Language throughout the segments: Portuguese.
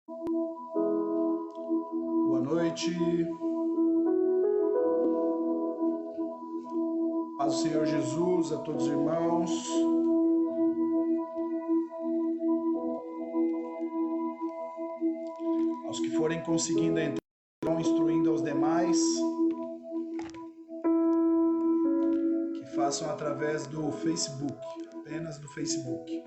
Boa noite. Paz do Senhor Jesus a todos os irmãos. Aos que forem conseguindo entrar, vão instruindo aos demais que façam através do Facebook, apenas do Facebook.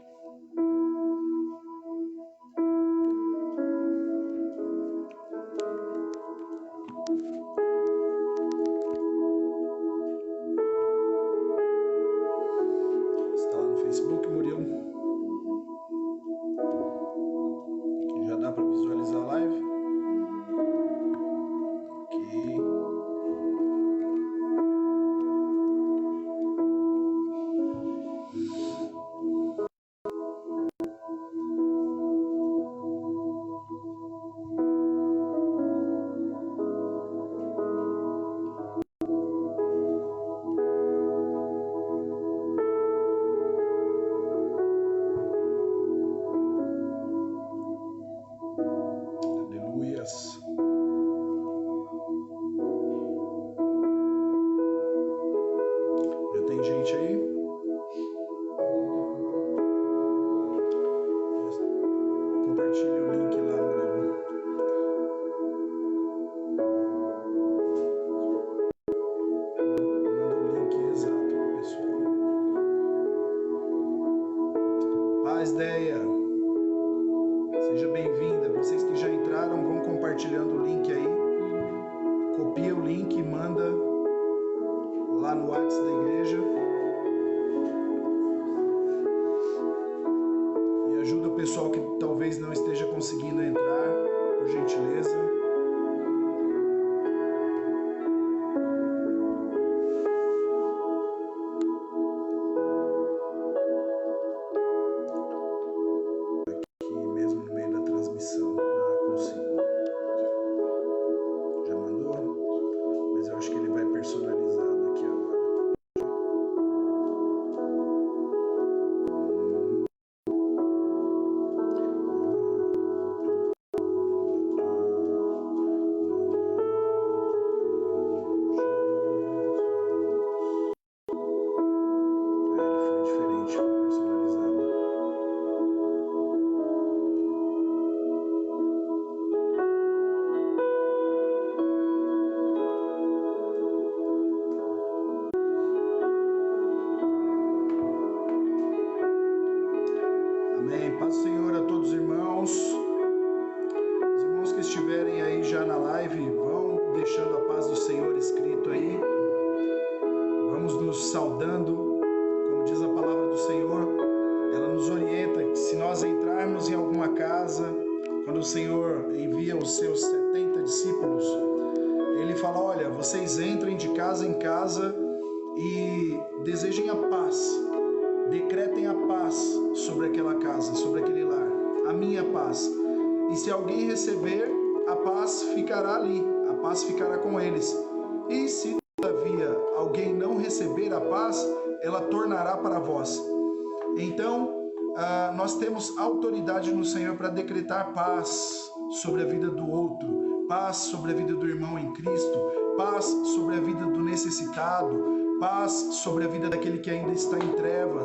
Nós temos autoridade no Senhor para decretar paz sobre a vida do outro, paz sobre a vida do irmão em Cristo, paz sobre a vida do necessitado, paz sobre a vida daquele que ainda está em trevas.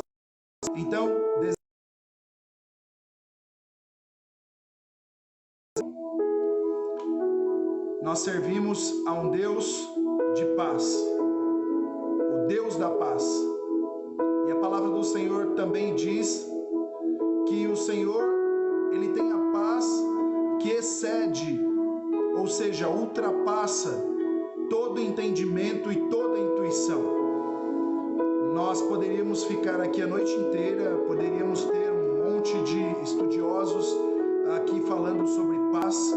Então, nós servimos a um Deus de paz, o Deus da paz. E a palavra do Senhor também diz que o Senhor, Ele tem a paz que excede, ou seja, ultrapassa todo entendimento e toda intuição. Nós poderíamos ficar aqui a noite inteira, poderíamos ter um monte de estudiosos aqui falando sobre paz,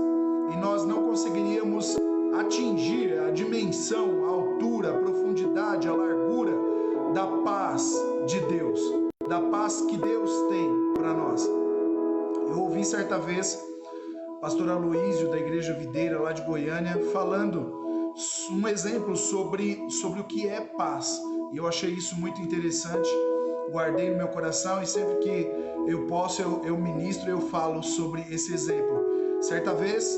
e nós não conseguiríamos atingir a dimensão, a altura, a profundidade, a largura da paz de Deus, da paz que Deus tem para nós. Eu ouvi certa vez o pastor Aloísio da Igreja Videira lá de Goiânia falando um exemplo sobre o que é paz, e eu achei isso muito interessante, guardei no meu coração, e sempre que eu posso eu ministro, eu falo sobre esse exemplo. Certa vez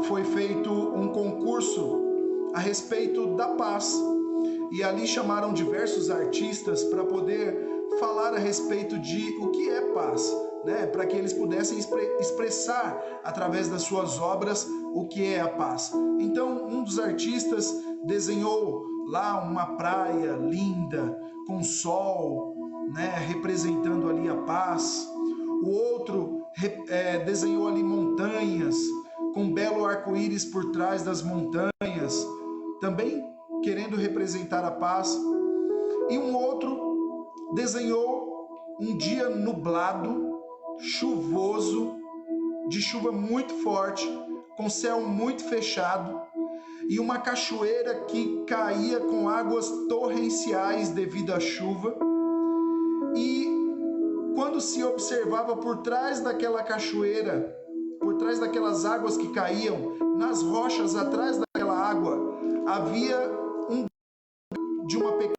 foi feito um concurso a respeito da paz, e ali chamaram diversos artistas para poder falar a respeito de o que é paz, né? Para que eles pudessem expressar através das suas obras o que é a paz. Então, um dos artistas desenhou lá uma praia linda, com sol, né? Representando ali a paz. O outro desenhou ali montanhas, com um belo arco-íris por trás das montanhas, também querendo representar a paz. E um outro desenhou um dia nublado, chuvoso, de chuva muito forte, com céu muito fechado, e uma cachoeira que caía com águas torrenciais devido à chuva. E quando se observava por trás daquela cachoeira, por trás daquelas águas que caíam, nas rochas atrás daquela água, havia de uma pequena,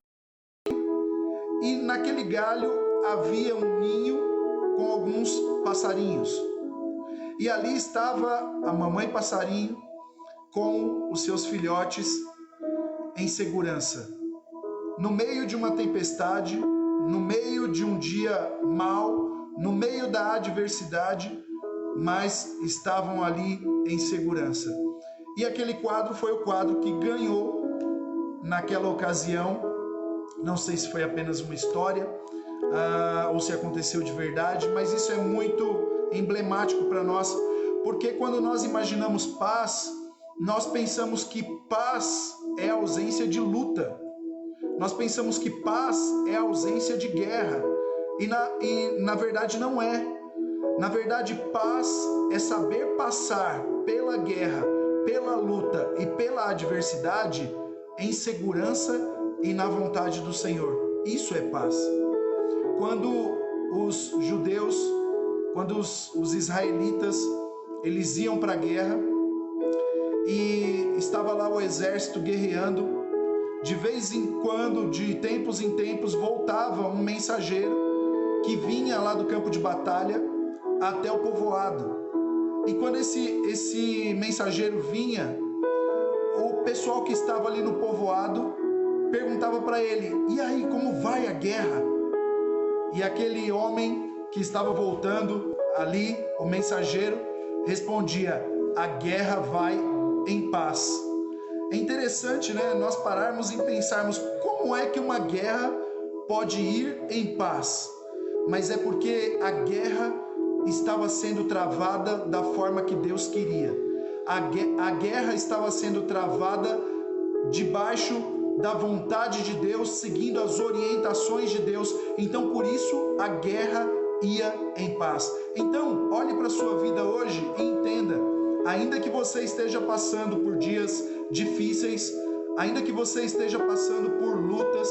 e naquele galho havia um ninho com alguns passarinhos. E ali estava a mamãe passarinho com os seus filhotes em segurança. No meio de uma tempestade, no meio de um dia mau, no meio da adversidade, mas estavam ali em segurança. E aquele quadro foi o quadro que ganhou naquela ocasião. Não sei se foi apenas uma história ou se aconteceu de verdade, mas isso é muito emblemático para nós, porque quando nós imaginamos paz, nós pensamos que paz é ausência de luta. Nós pensamos que paz é ausência de guerra, e na verdade não é. Na verdade, paz é saber passar pela guerra, pela luta e pela adversidade em segurança e na vontade do Senhor. Isso é paz. Quando os judeus, quando os israelitas, eles iam para a guerra e estava lá o exército guerreando, de vez em quando, de tempos em tempos, voltava um mensageiro que vinha lá do campo de batalha até o povoado. E quando esse mensageiro vinha, o pessoal que estava ali no povoado perguntava para ele: e aí, como vai a guerra? E aquele homem que estava voltando ali, o mensageiro, respondia: a guerra vai em paz. É interessante, né, nós pararmos e pensarmos como é que uma guerra pode ir em paz. Mas é porque a guerra estava sendo travada da forma que Deus queria. A guerra estava sendo travada debaixo da vontade de Deus, seguindo as orientações de Deus. Então, por isso, a guerra ia em paz. Então, olhe para a sua vida hoje e entenda: ainda que você esteja passando por dias difíceis, ainda que você esteja passando por lutas,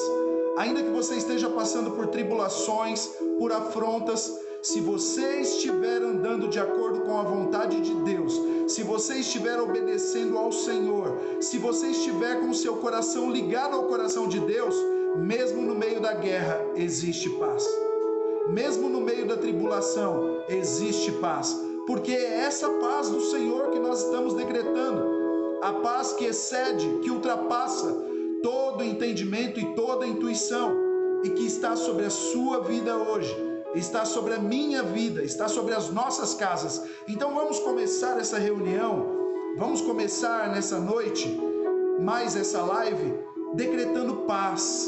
ainda que você esteja passando por tribulações, por afrontas, se você estiver andando de acordo com a vontade de Deus, se você estiver obedecendo ao Senhor, se você estiver com o seu coração ligado ao coração de Deus, mesmo no meio da guerra existe paz. Mesmo no meio da tribulação existe paz, porque é essa paz do Senhor que nós estamos decretando, a paz que excede, que ultrapassa todo entendimento e toda intuição, e que está sobre a sua vida hoje, está sobre a minha vida, está sobre as nossas casas. Então vamos começar essa reunião, vamos começar nessa noite, mais essa live, decretando paz.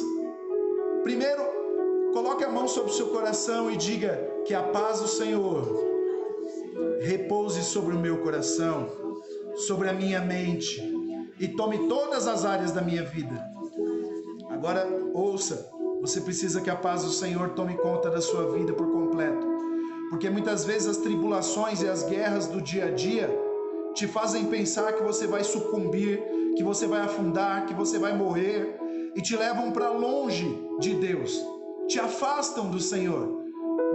Primeiro, coloque a mão sobre o seu coração e diga: que a paz do Senhor repouse sobre o meu coração, sobre a minha mente, e tome todas as áreas da minha vida. Agora ouça, você precisa que a paz do Senhor tome conta da sua vida por completo, porque muitas vezes as tribulações e as guerras do dia a dia te fazem pensar que você vai sucumbir, que você vai afundar, que você vai morrer, e te levam para longe de Deus, te afastam do Senhor.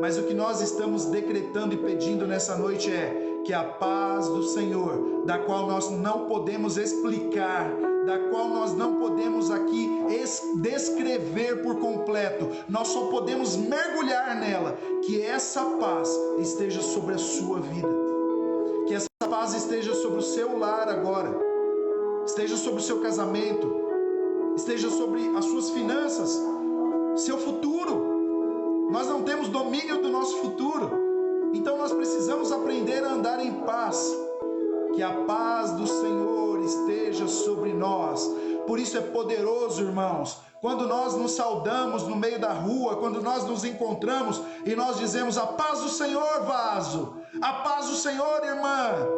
Mas o que nós estamos decretando e pedindo nessa noite é que a paz do Senhor, da qual nós não podemos explicar, da qual nós não podemos aqui descrever por completo, nós só podemos mergulhar nela, que essa paz esteja sobre a sua vida, Que essa paz esteja sobre o seu lar agora, esteja sobre o seu casamento, esteja sobre as suas finanças, seu futuro. Nós não temos domínio do nosso futuro, então nós precisamos aprender a andar em paz. Que a paz do Senhor esteja sobre nós. Por isso é poderoso, irmãos, quando nós nos saudamos no meio da rua, quando nós nos encontramos e nós dizemos: a paz do Senhor, vaso, a paz do Senhor, irmã.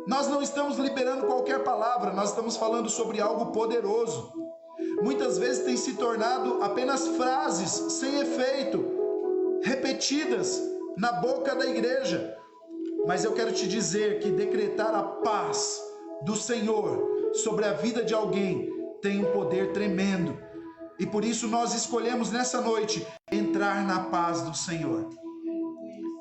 Nós não estamos liberando qualquer palavra, nós estamos falando sobre algo poderoso. Muitas vezes tem se tornado apenas frases sem efeito, repetidas na boca da igreja. Mas eu quero te dizer que decretar a paz do Senhor sobre a vida de alguém tem um poder tremendo. E por isso nós escolhemos nessa noite entrar na paz do Senhor.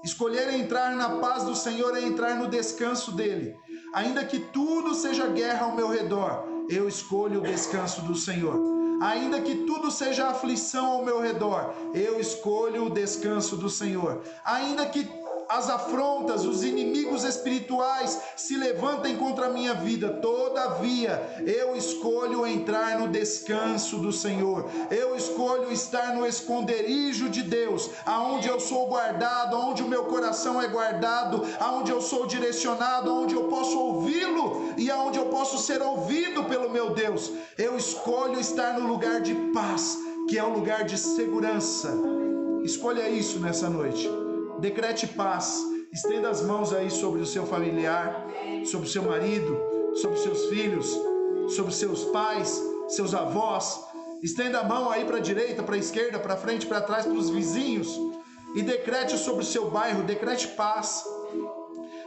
Escolher entrar na paz do Senhor é entrar no descanso dele. Ainda que tudo seja guerra ao meu redor, eu escolho o descanso do Senhor. Ainda que tudo seja aflição ao meu redor, eu escolho o descanso do Senhor. Ainda que as afrontas, os inimigos espirituais se levantem contra a minha vida, todavia eu escolho entrar no descanso do Senhor. Eu escolho estar no esconderijo de Deus, aonde eu sou guardado, aonde o meu coração é guardado, aonde eu sou direcionado, aonde eu posso ouvi-lo e aonde eu posso ser ouvido pelo meu Deus. Eu escolho estar no lugar de paz, que é um lugar de segurança. Escolha isso nessa noite. Decrete paz, estenda as mãos aí sobre o seu familiar, sobre o seu marido, sobre os seus filhos, sobre os seus pais, seus avós. Estenda a mão aí para a direita, para a esquerda, para frente, para trás, para os vizinhos. E decrete sobre o seu bairro, decrete paz.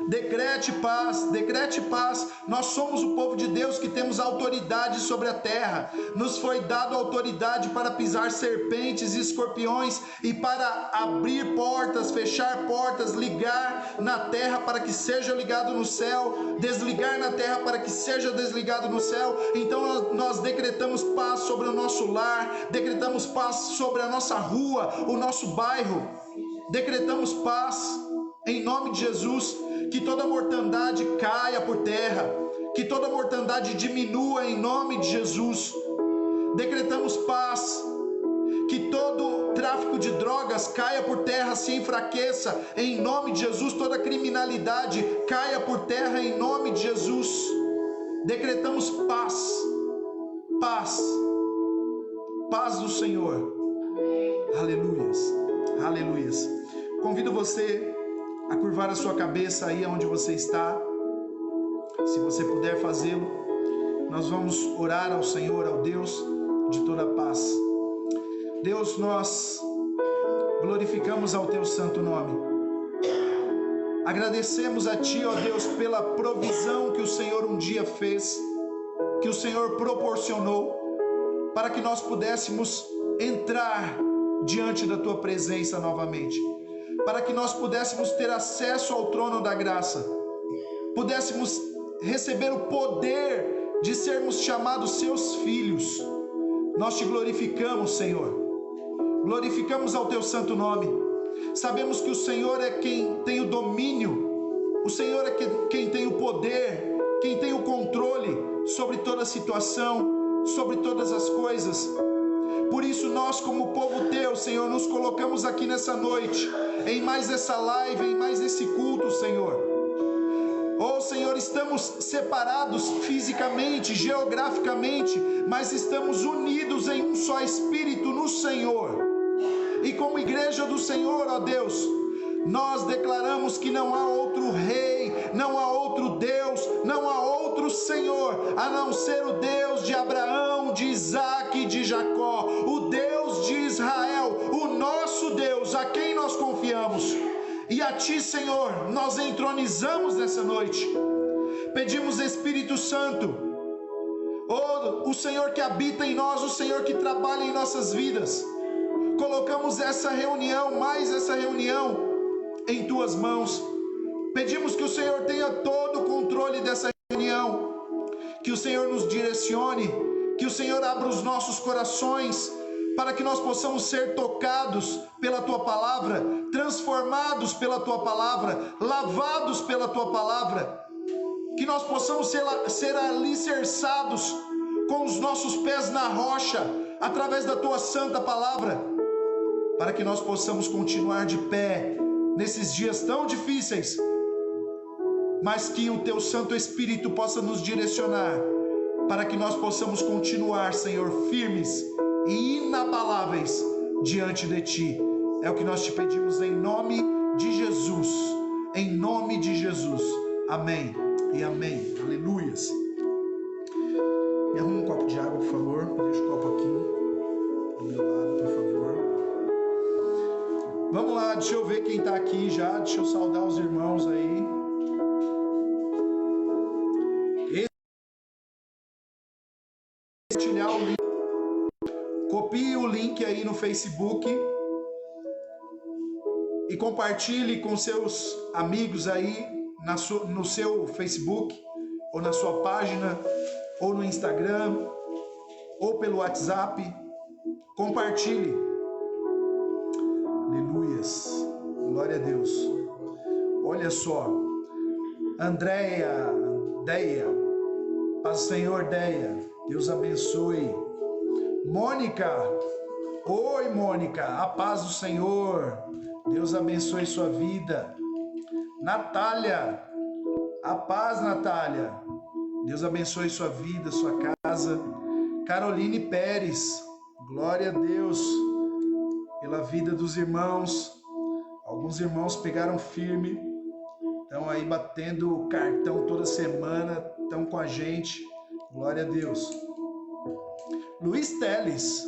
Decrete paz, decrete paz. Nós somos o povo de Deus que temos autoridade sobre a terra. Nos foi dado autoridade para pisar serpentes e escorpiões e para abrir portas, fechar portas, ligar na terra para que seja ligado no céu, desligar na terra para que seja desligado no céu. Então nós decretamos paz sobre o nosso lar, decretamos paz sobre a nossa rua, o nosso bairro. Decretamos paz em nome de Jesus. Que toda mortandade caia por terra, que toda mortandade diminua em nome de Jesus. Decretamos paz, que todo tráfico de drogas caia por terra, se enfraqueça em nome de Jesus. Toda criminalidade caia por terra em nome de Jesus. Decretamos paz, paz, paz do Senhor. Aleluias, aleluias. Convido você a curvar a sua cabeça aí onde você está. Se você puder fazê-lo, nós vamos orar ao Senhor, ao Deus de toda a paz. Deus, nós glorificamos ao teu santo nome. Agradecemos a ti, ó Deus, pela provisão que o Senhor um dia fez, que o Senhor proporcionou, para que nós pudéssemos entrar diante da tua presença novamente, para que nós pudéssemos ter acesso ao trono da graça, pudéssemos receber o poder de sermos chamados seus filhos. Nós te glorificamos, Senhor, glorificamos ao teu santo nome. Sabemos que o Senhor é quem tem o domínio, o Senhor é quem tem o poder, quem tem o controle sobre toda a situação, sobre todas as coisas. Por isso nós, como povo teu, Senhor, nos colocamos aqui nessa noite, em mais essa live, em mais esse culto, Senhor. Oh, Senhor, estamos separados fisicamente, geograficamente, mas estamos unidos em um só Espírito no Senhor. E como igreja do Senhor, ó Deus, nós declaramos que não há outro rei, não há outro Deus, não há outro Senhor, a não ser o Deus de Abraão, de Isaac e de Jacó, o Deus de Israel, o nosso Deus, a quem nós confiamos. E a ti, Senhor, nós entronizamos nessa noite. Pedimos, Espírito Santo, oh, o Senhor que habita em nós, o Senhor que trabalha em nossas vidas. Colocamos essa reunião, mais essa reunião, em tuas mãos. Pedimos que o Senhor tenha todo o controle dessa reunião, que o Senhor nos direcione, que o Senhor abra os nossos corações, para que nós possamos ser tocados pela tua palavra, transformados pela tua palavra, lavados pela tua palavra, que nós possamos ser alicerçados com os nossos pés na rocha, através da tua santa palavra, para que nós possamos continuar de pé nesses dias tão difíceis, mas que o teu Santo Espírito possa nos direcionar, para que nós possamos continuar, Senhor, firmes e inabaláveis diante de ti. É o que nós te pedimos em nome de Jesus, em nome de Jesus. Amém e amém. Aleluias. Me arruma um copo de água, por favor. Deixa o copo aqui do meu lado, por favor. Vamos lá, deixa eu ver quem está aqui já. Deixa eu saudar os irmãos aí. Compartilhar o link. Copie o link aí no Facebook e compartilhe com seus amigos aí no seu Facebook, ou na sua página, ou no Instagram, ou pelo WhatsApp. Compartilhe. Aleluias. Glória a Deus. Olha só. Deia. Paz do Senhor, Deia. Deus abençoe. Mônica. Oi, Mônica. A paz do Senhor. Deus abençoe sua vida. Natália. A paz, Natália. Deus abençoe sua vida, sua casa. Caroline Pérez. Glória a Deus pela vida dos irmãos. Alguns irmãos pegaram firme, estão aí batendo cartão toda semana, estão com a gente. Glória a Deus. Luiz Teles.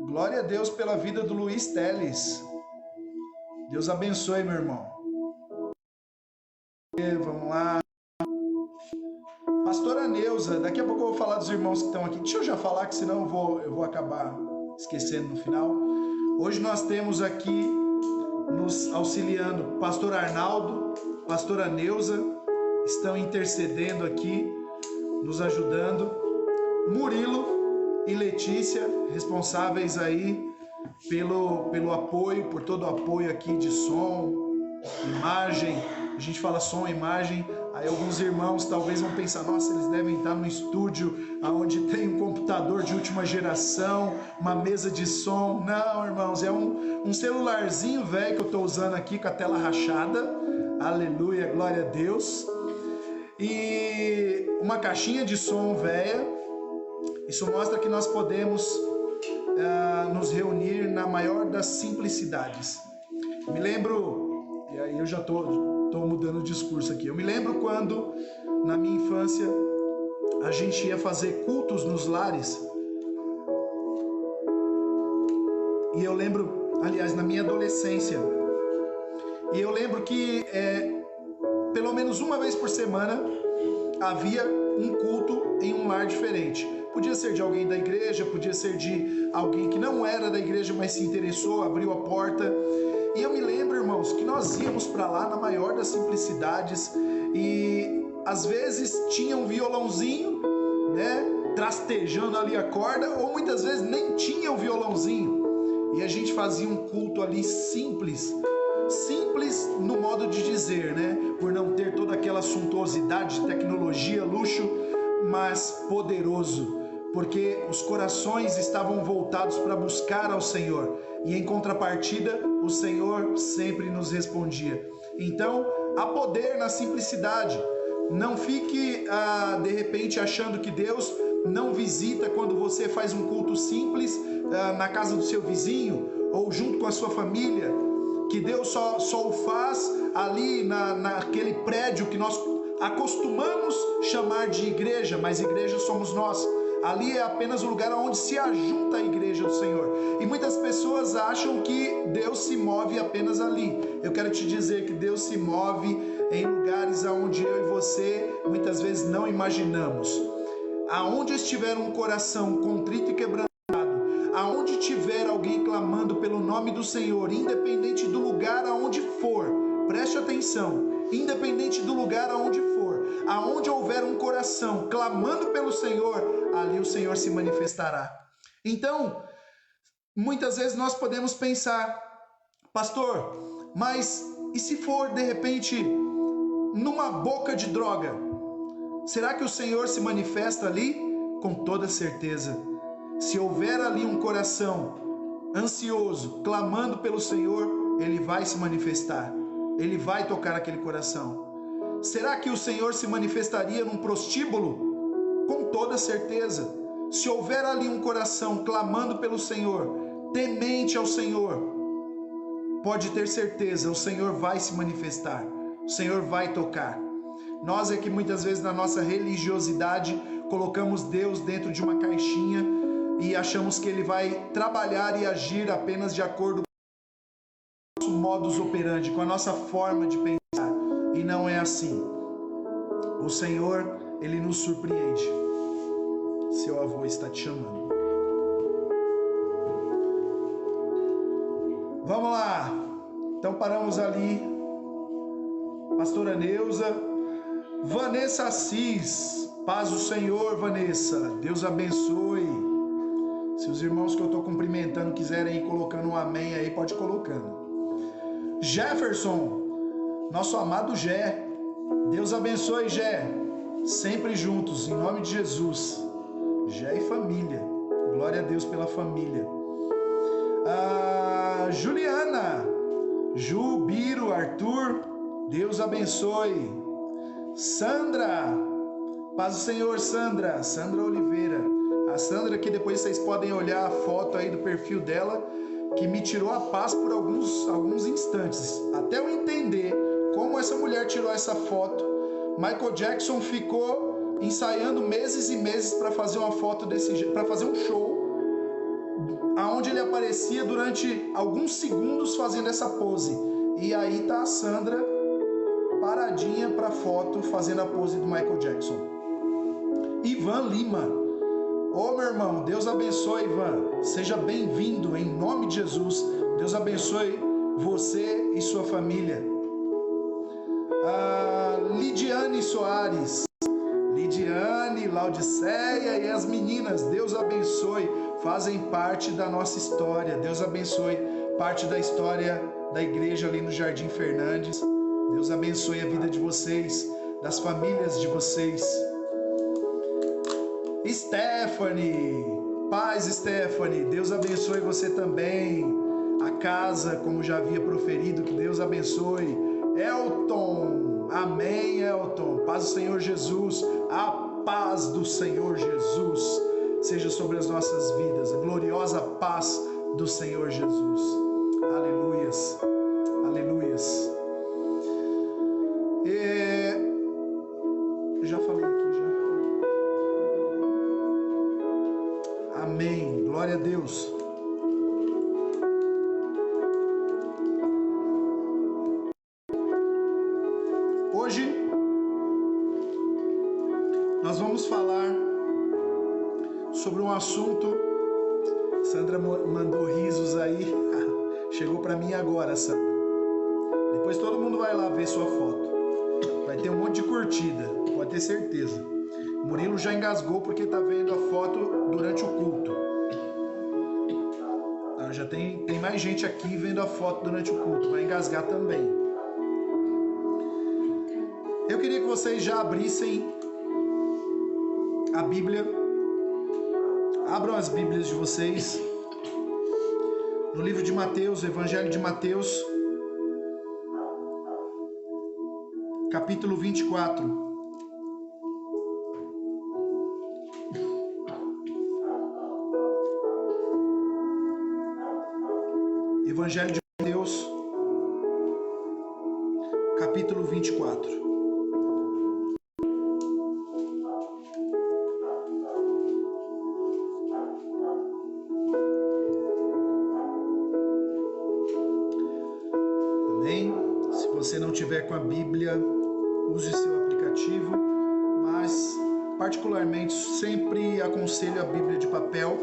Glória a Deus pela vida do Luiz Teles. Deus abençoe, meu irmão. Vamos lá. Pastora Neuza, daqui a pouco eu vou falar dos irmãos que estão aqui. Deixa eu já falar, que senão eu vou acabar esquecendo no final. Hoje nós temos aqui nos auxiliando Pastor Arnaldo, Pastora Neuza, estão intercedendo aqui, nos ajudando. Murilo e Letícia, responsáveis aí pelo apoio, por todo o apoio aqui de som, imagem. A gente fala som, imagem. Aí alguns irmãos talvez vão pensar, nossa, eles devem estar no estúdio onde tem um computador de última geração, uma mesa de som. Não, irmãos, é um celularzinho velho que eu estou usando aqui com a tela rachada. Aleluia, glória a Deus. E uma caixinha de som velha. Isso mostra que nós podemos nos reunir na maior das simplicidades. Me lembro, e aí eu já estou mudando o discurso aqui. Eu me lembro quando, na minha infância, a gente ia fazer cultos nos lares. E eu lembro, aliás, na minha adolescência, e eu lembro que pelo menos uma vez por semana havia um culto em um lar diferente. Podia ser de alguém da igreja, podia ser de alguém que não era da igreja, mas se interessou, abriu a porta. E eu me lembro, irmãos, que nós íamos para lá na maior das simplicidades e às vezes tinha um violãozinho, né, trastejando ali a corda, ou muitas vezes nem tinha o violãozinho. E a gente fazia um culto ali simples no modo de dizer, né, por não ter toda aquela suntuosidade de tecnologia, luxo, mas poderoso, porque os corações estavam voltados para buscar ao Senhor, e em contrapartida o Senhor sempre nos respondia. Então há poder na simplicidade. Não fique de repente achando que Deus não visita quando você faz um culto simples na casa do seu vizinho ou junto com a sua família, que Deus só o faz ali naquele prédio que nós acostumamos chamar de igreja, mas igreja somos nós. Ali é apenas o lugar onde se ajunta a igreja do Senhor. E muitas pessoas acham que Deus se move apenas ali. Eu quero te dizer que Deus se move em lugares onde eu e você muitas vezes não imaginamos. Aonde estiver um coração contrito e quebrantado, aonde tiver alguém clamando pelo nome do Senhor, independente do lugar aonde for, preste atenção, independente do lugar aonde for, aonde houver um coração clamando pelo Senhor, ali o Senhor se manifestará. Então, muitas vezes nós podemos pensar, pastor, mas e se for de repente numa boca de droga? Será que o Senhor se manifesta ali? Com toda certeza. Se houver ali um coração ansioso, clamando pelo Senhor, Ele vai se manifestar. Ele vai tocar aquele coração. Será que o Senhor se manifestaria num prostíbulo? Com toda certeza. Se houver ali um coração clamando pelo Senhor, temente ao Senhor, pode ter certeza, o Senhor vai se manifestar. O Senhor vai tocar. Nós é que muitas vezes na nossa religiosidade colocamos Deus dentro de uma caixinha e achamos que Ele vai trabalhar e agir apenas de acordo com o nosso modus operandi, com a nossa forma de pensar. E não é assim. O Senhor, Ele nos surpreende. Seu avô está te chamando. Vamos lá. Então paramos ali. Pastora Neuza. Vanessa Assis. Paz do Senhor, Vanessa. Deus abençoe. Se os irmãos que eu estou cumprimentando quiserem ir colocando um amém aí, pode ir colocando. Jefferson. Nosso amado Jé. Deus abençoe, Jé. Sempre juntos, em nome de Jesus. Jé e família. Glória a Deus pela família. Juliana. Ju, Biro, Arthur. Deus abençoe. Sandra. Paz do Senhor, Sandra. Sandra Oliveira. A Sandra que depois vocês podem olhar a foto aí do perfil dela, que me tirou a paz por alguns instantes. Até eu entender como essa mulher tirou essa foto. Michael Jackson ficou ensaiando meses e meses para fazer uma foto desse jeito, para fazer um show, aonde ele aparecia durante alguns segundos fazendo essa pose. E aí tá a Sandra paradinha para foto fazendo a pose do Michael Jackson. Ivan Lima. Ô meu irmão, Deus abençoe, Ivan. Seja bem-vindo em nome de Jesus. Deus abençoe você e sua família. Lidiane Soares. Lidiane, Laodiceia e as meninas, Deus abençoe, fazem parte da nossa história. Deus abençoe, parte da história da igreja ali no Jardim Fernandes. Deus abençoe a vida de vocês, das famílias de vocês. Stephanie, paz Stephanie, Deus abençoe você também. A casa, como já havia proferido, que Deus abençoe. Elton, amém Elton, paz do Senhor Jesus, a paz do Senhor Jesus seja sobre as nossas vidas, a gloriosa paz do Senhor Jesus. Aleluias, aleluias. Já falei aqui já. Amém, glória a Deus. Hoje nós vamos falar sobre um assunto. Sandra mandou risos aí. Chegou para mim agora, Sandra. Depois todo mundo vai lá ver sua foto. Vai ter um monte de curtida, pode ter certeza. Murilo já engasgou porque tá vendo a foto durante o culto. Já tem mais gente aqui vendo a foto durante o culto. Vai engasgar também. Eu queria que vocês já abrissem a Bíblia. Abram as Bíblias de vocês no livro de Mateus, Evangelho de Mateus, capítulo 24. Evangelho de Mateus, capítulo 24. Se você não tiver com a Bíblia, use seu aplicativo, mas particularmente sempre aconselho a Bíblia de papel,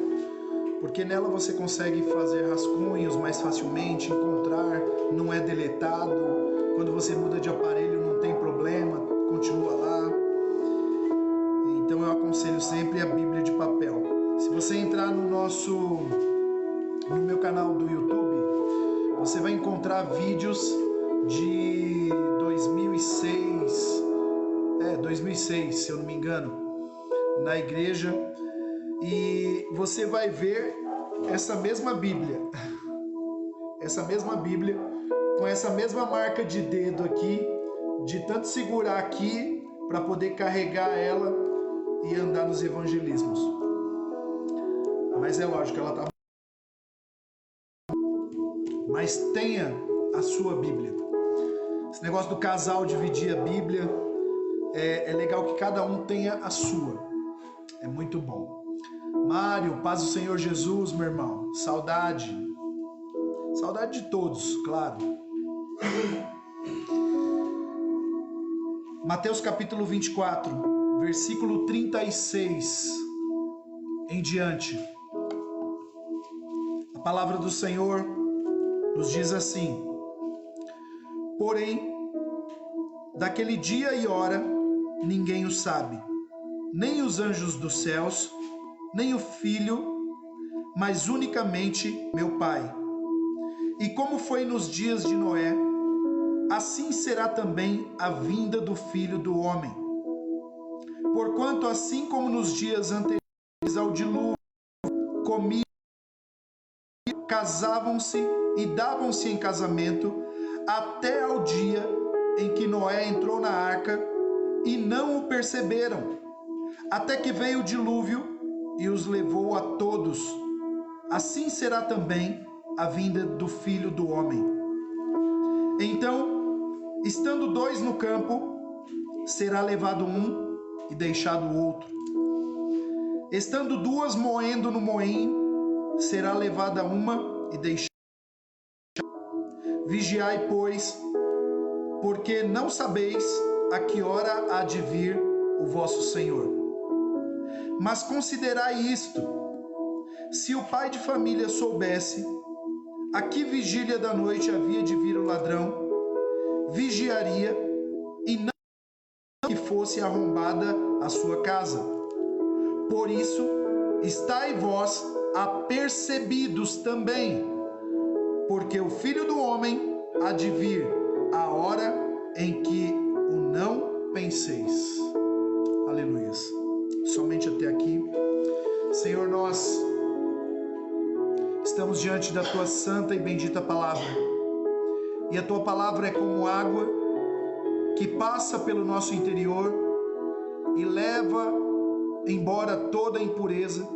porque nela você consegue fazer rascunhos mais facilmente, encontrar, não é deletado, quando você muda de aparelho não tem problema, continua lá. Então eu aconselho sempre a Bíblia de papel. Se você entrar no meu canal do YouTube, você vai encontrar vídeos de 2006 36, se eu não me engano, na igreja, e você vai ver essa mesma Bíblia, com essa mesma marca de dedo aqui, de tanto segurar aqui para poder carregar ela e andar nos evangelismos. Mas é lógico, ela tá. Mas tenha a sua Bíblia. Esse negócio do casal dividir a Bíblia, é legal que cada um tenha a sua. É muito bom. Mário, paz do Senhor Jesus, meu irmão. Saudade. Saudade de todos, claro. Mateus capítulo 24, versículo 36 em diante. A palavra do Senhor nos diz assim: porém, daquele dia e hora ninguém o sabe, nem os anjos dos céus, nem o Filho, mas unicamente meu Pai. E como foi nos dias de Noé, assim será também a vinda do Filho do Homem. Porquanto assim como nos dias anteriores ao dilúvio, comiam, casavam-se e davam-se em casamento, até ao dia em que Noé entrou na arca, e não o perceberam, até que veio o dilúvio e os levou a todos. Assim será também a vinda do Filho do Homem. Então, estando dois no campo, será levado um e deixado o outro. Estando duas moendo no moinho, será levada uma e deixada. Vigiai, pois, porque não sabeis a que hora há de vir o vosso Senhor. Mas considerai isto: se o pai de família soubesse a que vigília da noite havia de vir o ladrão, vigiaria e não que fosse arrombada a sua casa. Por isso, estai vós apercebidos também, porque o Filho do Homem há de vir a hora em que o não penseis. Aleluias. Somente até aqui. Senhor, nós estamos diante da Tua santa e bendita palavra. E a Tua palavra é como água que passa pelo nosso interior e leva embora toda a impureza.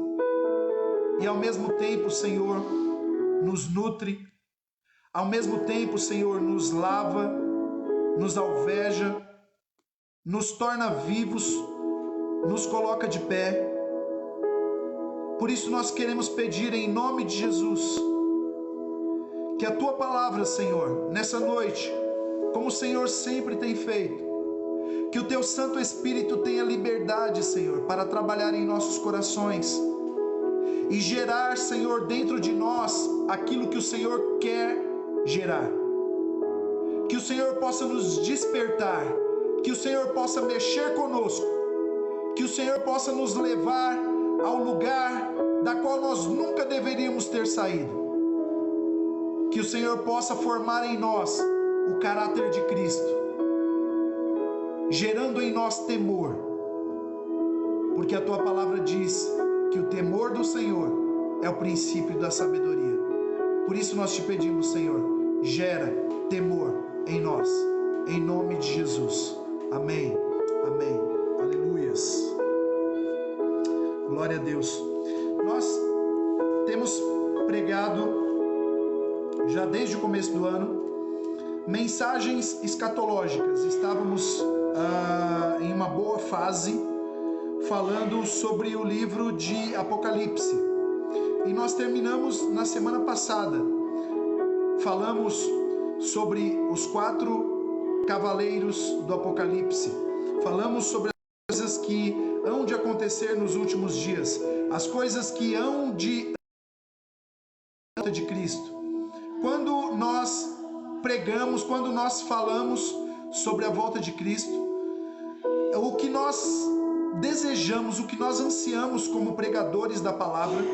E ao mesmo tempo, Senhor, nos nutre. Ao mesmo tempo, Senhor, nos lava, nos alveja, nos torna vivos, nos coloca de pé. Por isso nós queremos pedir em nome de Jesus que a Tua palavra, Senhor, nessa noite, como o Senhor sempre tem feito, que o Teu Santo Espírito tenha liberdade, Senhor, para trabalhar em nossos corações e gerar, Senhor, dentro de nós aquilo que o Senhor quer gerar. Que o Senhor possa nos despertar, que o Senhor possa mexer conosco, que o Senhor possa nos levar ao lugar da qual nós nunca deveríamos ter saído. Que o Senhor possa formar em nós o caráter de Cristo, gerando em nós temor, porque a Tua palavra diz que o temor do Senhor é o princípio da sabedoria. Por isso nós te pedimos, Senhor, gera temor em nós, em nome de Jesus. Amém, amém, aleluias. Glória a Deus. Nós temos pregado, já desde o começo do ano, mensagens escatológicas. Estávamos em uma boa fase, falando sobre o livro de Apocalipse. E nós terminamos na semana passada. Falamos sobre os 4 cavaleiros do Apocalipse. Falamos sobre as coisas que hão de acontecer nos últimos dias, as coisas que hão de Cristo. Quando nós pregamos, quando nós falamos sobre a volta de Cristo, o que nós desejamos, o que nós ansiamos como pregadores da palavra,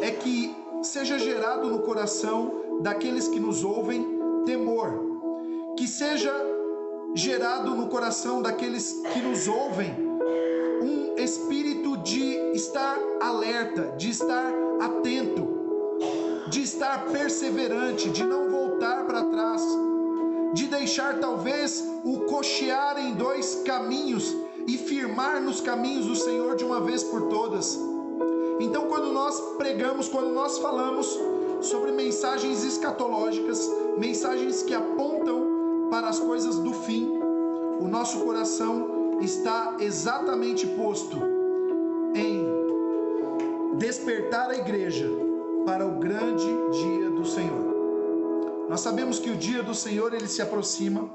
é que seja gerado no coração daqueles que nos ouvem temor, que seja gerado no coração daqueles que nos ouvem alerta, de estar atento, de estar perseverante, de não voltar para trás, de deixar talvez o cochear em dois caminhos e firmar nos caminhos do Senhor de uma vez por todas. Então, quando nós pregamos, quando nós falamos sobre mensagens escatológicas, mensagens que apontam para as coisas do fim, o nosso coração está exatamente posto em despertar a igreja para o grande dia do Senhor. Nós sabemos que o dia do Senhor, ele se aproxima.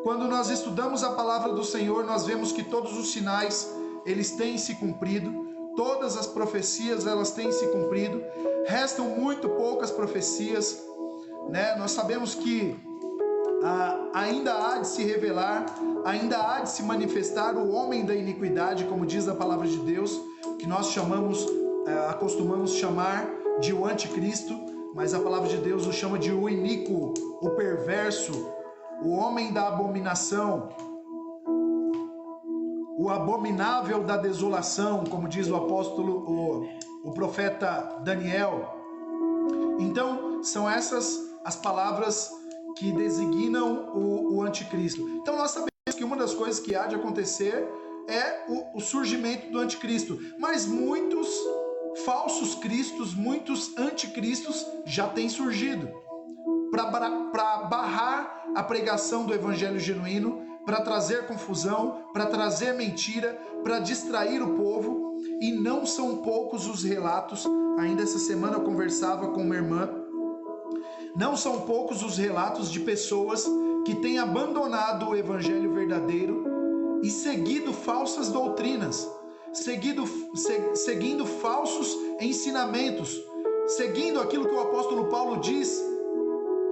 Quando nós estudamos a palavra do Senhor, nós vemos que todos os sinais, eles têm se cumprido, todas as profecias, elas têm se cumprido, restam muito poucas profecias, né? Nós sabemos que ainda há de se revelar, ainda há de se manifestar o homem da iniquidade, como diz a palavra de Deus, que nós acostumamos chamar de o anticristo, mas a palavra de Deus o chama de o iníquo, o perverso, o homem da abominação, o abominável da desolação, como diz o apóstolo, o profeta Daniel. Então, são essas as palavras que designam o anticristo. Então, nós sabemos que uma das coisas que há de acontecer é o surgimento do anticristo, mas muitos falsos cristos, muitos anticristos já têm surgido para barrar a pregação do evangelho genuíno, para trazer confusão, para trazer mentira, para distrair o povo, e não são poucos os relatos. Ainda essa semana eu conversava com uma irmã, não são poucos os relatos de pessoas que têm abandonado o evangelho verdadeiro e seguido falsas doutrinas, seguindo falsos ensinamentos, seguindo aquilo que o apóstolo Paulo diz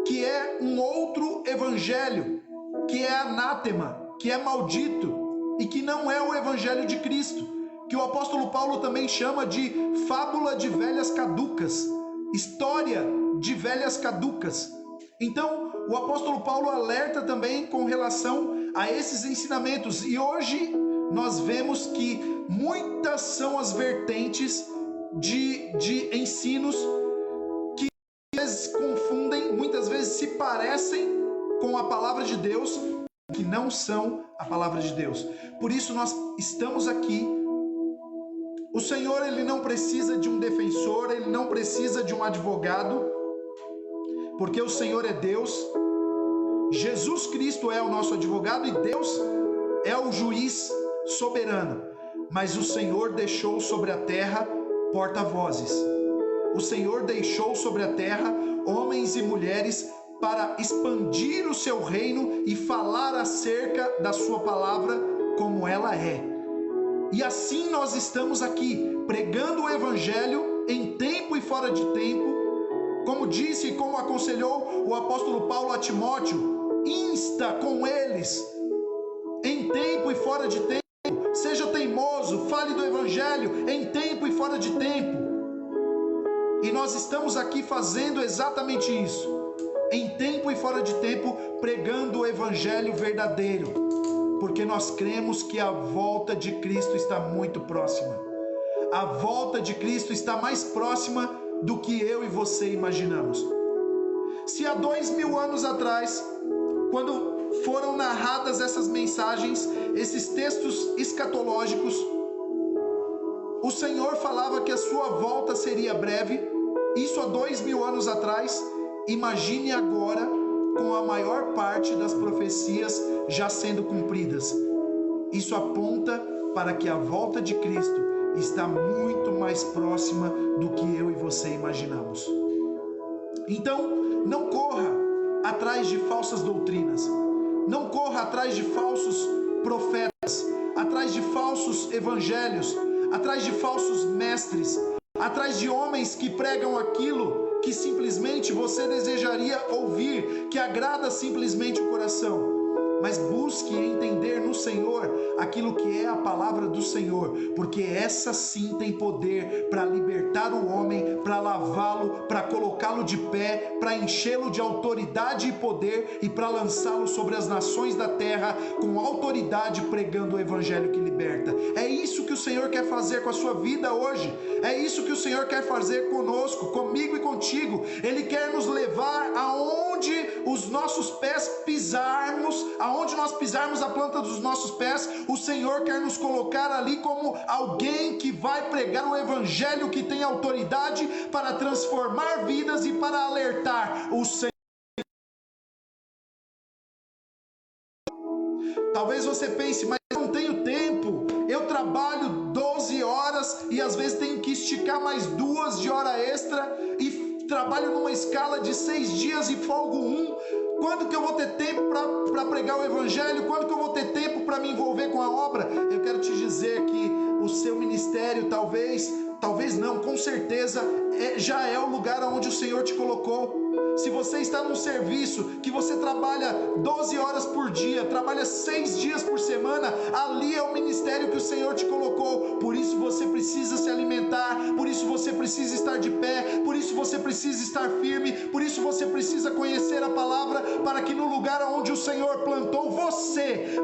que é um outro evangelho, que é anátema, que é maldito e que não é o evangelho de Cristo, que o apóstolo Paulo também chama de fábula de velhas caducas, história de velhas caducas. Então, o apóstolo Paulo alerta também com relação a esses ensinamentos, e hoje nós vemos que muitas são as vertentes de ensinos que às vezes confundem, muitas vezes se parecem com a palavra de Deus, que não são a palavra de Deus. Por isso nós estamos aqui. O Senhor, ele não precisa de um defensor, ele não precisa de um advogado, porque o Senhor é Deus. Jesus Cristo é o nosso advogado e Deus é o juiz soberano. Mas o Senhor deixou sobre a terra porta-vozes. O Senhor deixou sobre a terra homens e mulheres para expandir o seu reino e falar acerca da sua palavra como ela é. E assim nós estamos aqui, pregando o evangelho em tempo e fora de tempo, como disse e como aconselhou o apóstolo Paulo a Timóteo: insta com eles, em tempo e fora de tempo, seja teimoso, fale do evangelho em tempo e fora de tempo. E nós estamos aqui fazendo exatamente isso, em tempo e fora de tempo, pregando o evangelho verdadeiro, porque nós cremos que a volta de Cristo está muito próxima. A volta de Cristo está mais próxima do que eu e você imaginamos. Se há 2000 anos atrás, quando foram narradas essas mensagens, esses textos escatológicos, o Senhor falava que a sua volta seria breve, isso há 2000 anos atrás. Imagine agora, com a maior parte das profecias já sendo cumpridas. Isso aponta para que a volta de Cristo está muito mais próxima do que eu e você imaginamos. Então, não corra atrás de falsas doutrinas, não corra atrás de falsos profetas, atrás de falsos evangelhos, atrás de falsos mestres, atrás de homens que pregam aquilo que simplesmente você desejaria ouvir, que agrada simplesmente o coração. Mas busque entender no Senhor aquilo que é a palavra do Senhor, porque essa sim tem poder para libertar o homem, para lavá-lo, para colocá-lo de pé, para enchê-lo de autoridade e poder e para lançá-lo sobre as nações da terra com autoridade, pregando o evangelho que liberta. É isso isso que o Senhor quer fazer com a sua vida hoje. É isso que o Senhor quer fazer conosco, comigo e contigo. Ele quer nos levar aonde os nossos pés pisarmos, aonde nós pisarmos a planta dos nossos pés. O Senhor quer nos colocar ali como alguém que vai pregar o evangelho, que tem autoridade para transformar vidas e para alertar o Senhor. Talvez você pense, mas eu não tenho tempo, eu trabalho 12 horas e às vezes tenho que esticar mais 2 de hora extra e trabalho numa escala de 6 dias e folgo 1. Quando que eu vou ter tempo para pregar o evangelho? Quando que eu vou ter tempo para me envolver com a obra? Eu quero te dizer que o seu ministério talvez não, com certeza já é o lugar onde o Senhor te colocou. Se você está num serviço que você trabalha 12 horas por dia, trabalha 6 dias por semana, ali é o ministério que o Senhor te colocou. Por isso você precisa se alimentar, por isso você precisa estar de pé, por isso você precisa estar firme, por isso você precisa conhecer a palavra, para que no lugar onde o Senhor plantou você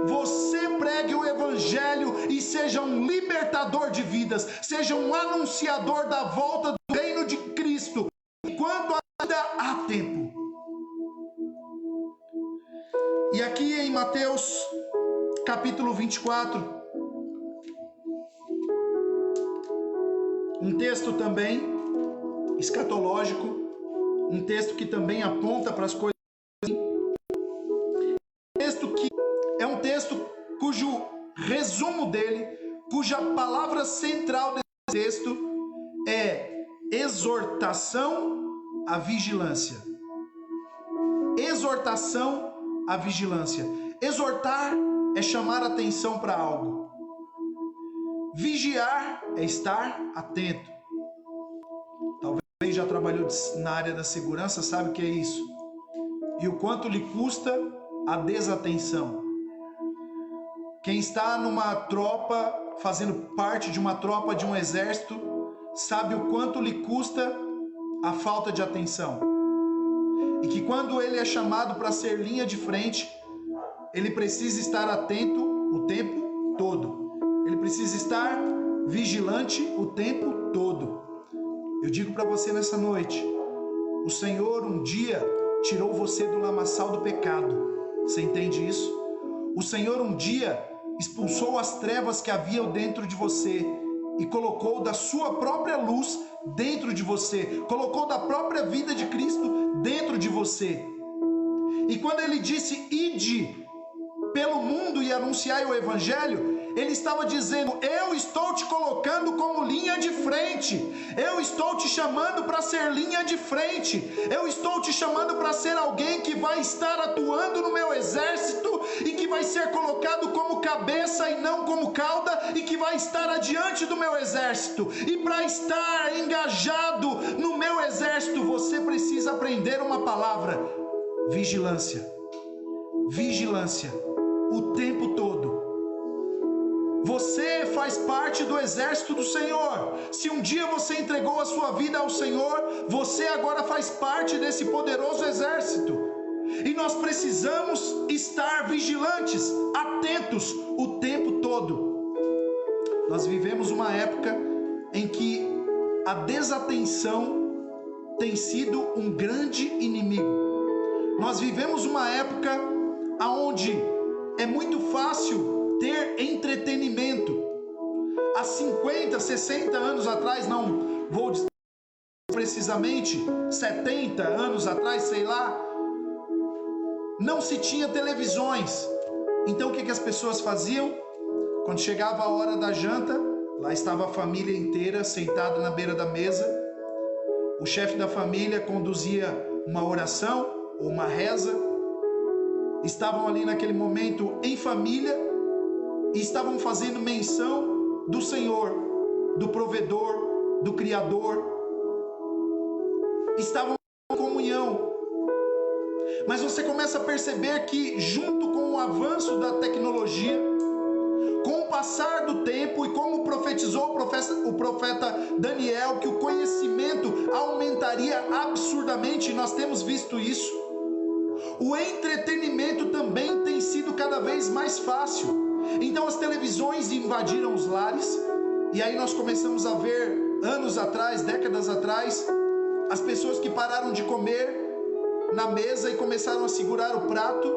pregue o evangelho e seja um libertador de vidas, seja um anunciador da volta do reino de Cristo, enquanto ainda há tempo. E aqui em Mateus capítulo 24, um texto também escatológico, um texto que também aponta para as coisas. É um texto cujo resumo dele, cuja palavra central desse texto é exortação à vigilância. Exortação à vigilância. Exortar é chamar atenção para algo. Vigiar é estar atento. Talvez você já trabalhou na área da segurança, sabe o que é isso? E o quanto lhe custa a desatenção. Quem está numa tropa, fazendo parte de uma tropa, de um exército, sabe o quanto lhe custa a falta de atenção. E que quando ele é chamado para ser linha de frente, ele precisa estar atento o tempo todo. Ele precisa estar vigilante o tempo todo. Eu digo para você nessa noite, o Senhor um dia tirou você do lamaçal do pecado. Você entende isso? O Senhor um dia expulsou as trevas que haviam dentro de você e colocou da sua própria luz dentro de você, colocou da própria vida de Cristo dentro de você. E quando ele disse, ide pelo mundo e anunciai o evangelho, ele estava dizendo, eu estou te colocando como linha de frente, eu estou te chamando para ser linha de frente, eu estou te chamando para ser alguém que vai estar atuando no meu exército e que vai ser colocado como cabeça e não como cauda, e que vai estar adiante do meu exército. E para estar engajado no meu exército, você precisa aprender uma palavra: vigilância. Vigilância o tempo todo. Você faz parte do exército do Senhor. Se um dia você entregou a sua vida ao Senhor, você agora faz parte desse poderoso exército. E nós precisamos estar vigilantes, atentos o tempo todo. Nós vivemos uma época em que a desatenção tem sido um grande inimigo. Nós vivemos uma época onde é muito fácil ter entretenimento. Há 50, 60 anos atrás, não vou dizer precisamente, 70 anos atrás, sei lá, não se tinha televisões. Então o que as pessoas faziam? Quando chegava a hora da janta, lá estava a família inteira sentada na beira da mesa. O chefe da família conduzia uma oração ou uma reza. Estavam ali naquele momento em família e estavam fazendo menção do Senhor, do provedor, do Criador. Estavam em comunhão. Mas você começa a perceber que, junto com o avanço da tecnologia, com o passar do tempo, e como profetizou o profeta Daniel, que o conhecimento aumentaria absurdamente, e nós temos visto isso, o entretenimento também tem sido cada vez mais fácil. Então as televisões invadiram os lares, e aí nós começamos a ver, anos atrás, décadas atrás, as pessoas que pararam de comer na mesa e começaram a segurar o prato,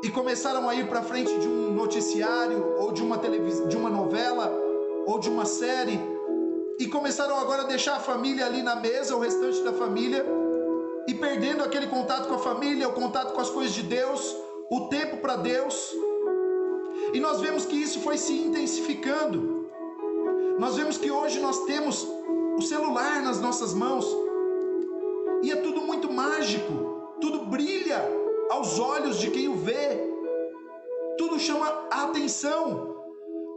e começaram a ir para frente de um noticiário, ou de uma novela, ou de uma série, e começaram agora a deixar a família ali na mesa, o restante da família, e perdendo aquele contato com a família, o contato com as coisas de Deus, o tempo para Deus. E nós vemos que isso foi se intensificando. Nós vemos que hoje nós temos o celular nas nossas mãos, e é tudo muito mágico, tudo brilha aos olhos de quem o vê, tudo chama a atenção,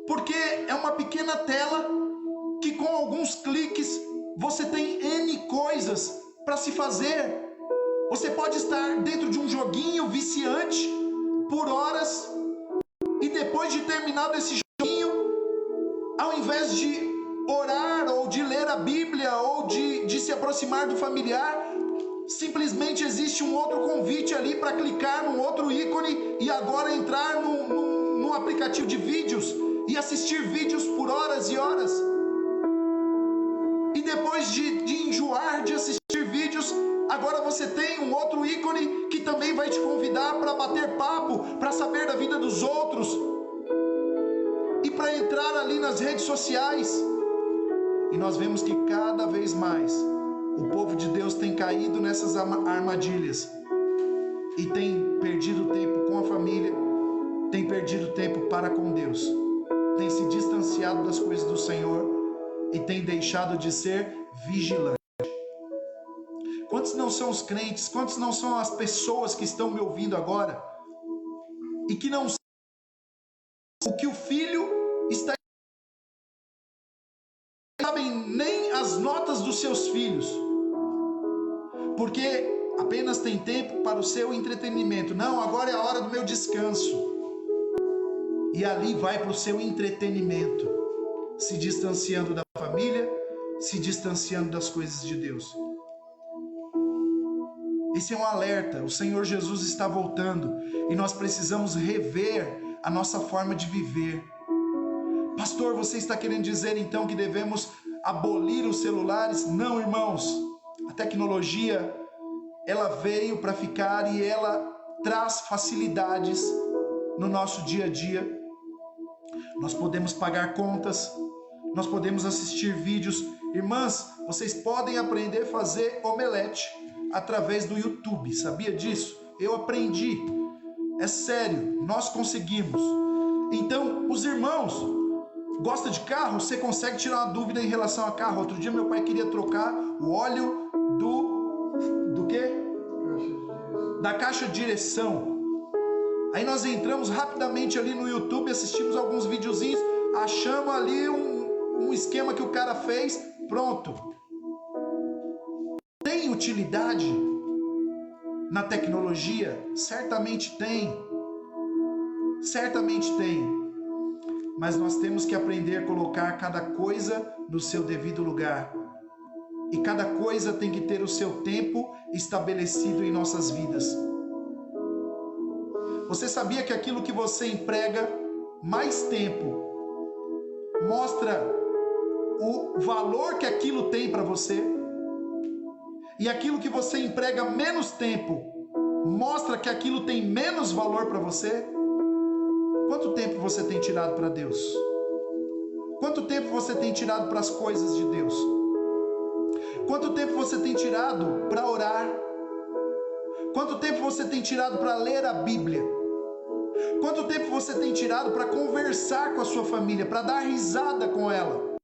porque é uma pequena tela que com alguns cliques você tem N coisas para se fazer. Você pode estar dentro de um joguinho viciante por horas, e depois de terminado esse joguinho, ao invés de orar ou de ler a Bíblia ou de se aproximar do familiar, simplesmente existe um outro convite ali para clicar num outro ícone e agora entrar num aplicativo de vídeos e assistir vídeos por horas e horas. E depois de enjoar de assistir vídeos, agora você tem um outro ícone que também vai te convidar para bater papo, para saber da vida dos outros e para entrar ali nas redes sociais. E nós vemos que cada vez mais o povo de Deus tem caído nessas armadilhas e tem perdido tempo com a família, tem perdido tempo para com Deus, tem se distanciado das coisas do Senhor e tem deixado de ser vigilante. Quantos não são os crentes, quantos não são as pessoas que estão me ouvindo agora e que não sabem o que o filho está, não sabem nem as notas dos seus filhos, porque apenas tem tempo para o seu entretenimento. Não, agora é a hora do meu descanso, e ali vai para o seu entretenimento, se distanciando da família, se distanciando das coisas de Deus. Esse é um alerta. O Senhor Jesus está voltando e nós precisamos rever a nossa forma de viver. Pastor, você está querendo dizer então que devemos abolir os celulares? Não, irmãos. A tecnologia, ela veio para ficar e ela traz facilidades no nosso dia a dia. Nós podemos pagar contas, nós podemos assistir vídeos. Irmãs, vocês podem aprender a fazer omelete através do YouTube, sabia disso? Eu aprendi, é sério, nós conseguimos. Então, os irmãos, gosta de carro? Você consegue tirar uma dúvida em relação a carro? Outro dia meu pai queria trocar o óleo do quê? Da caixa de direção. Aí nós entramos rapidamente ali no YouTube, assistimos alguns videozinhos, achamos ali um esquema que o cara fez, pronto. Tem utilidade na tecnologia? Certamente tem. Certamente tem. Mas nós temos que aprender a colocar cada coisa no seu devido lugar. E cada coisa tem que ter o seu tempo estabelecido em nossas vidas. Você sabia que aquilo que você emprega mais tempo mostra o valor que aquilo tem para você? E aquilo que você emprega menos tempo mostra que aquilo tem menos valor para você? Quanto tempo você tem tirado para Deus? Quanto tempo você tem tirado para as coisas de Deus? Quanto tempo você tem tirado para orar? Quanto tempo você tem tirado para ler a Bíblia? Quanto tempo você tem tirado para conversar com a sua família, para dar risada com ela?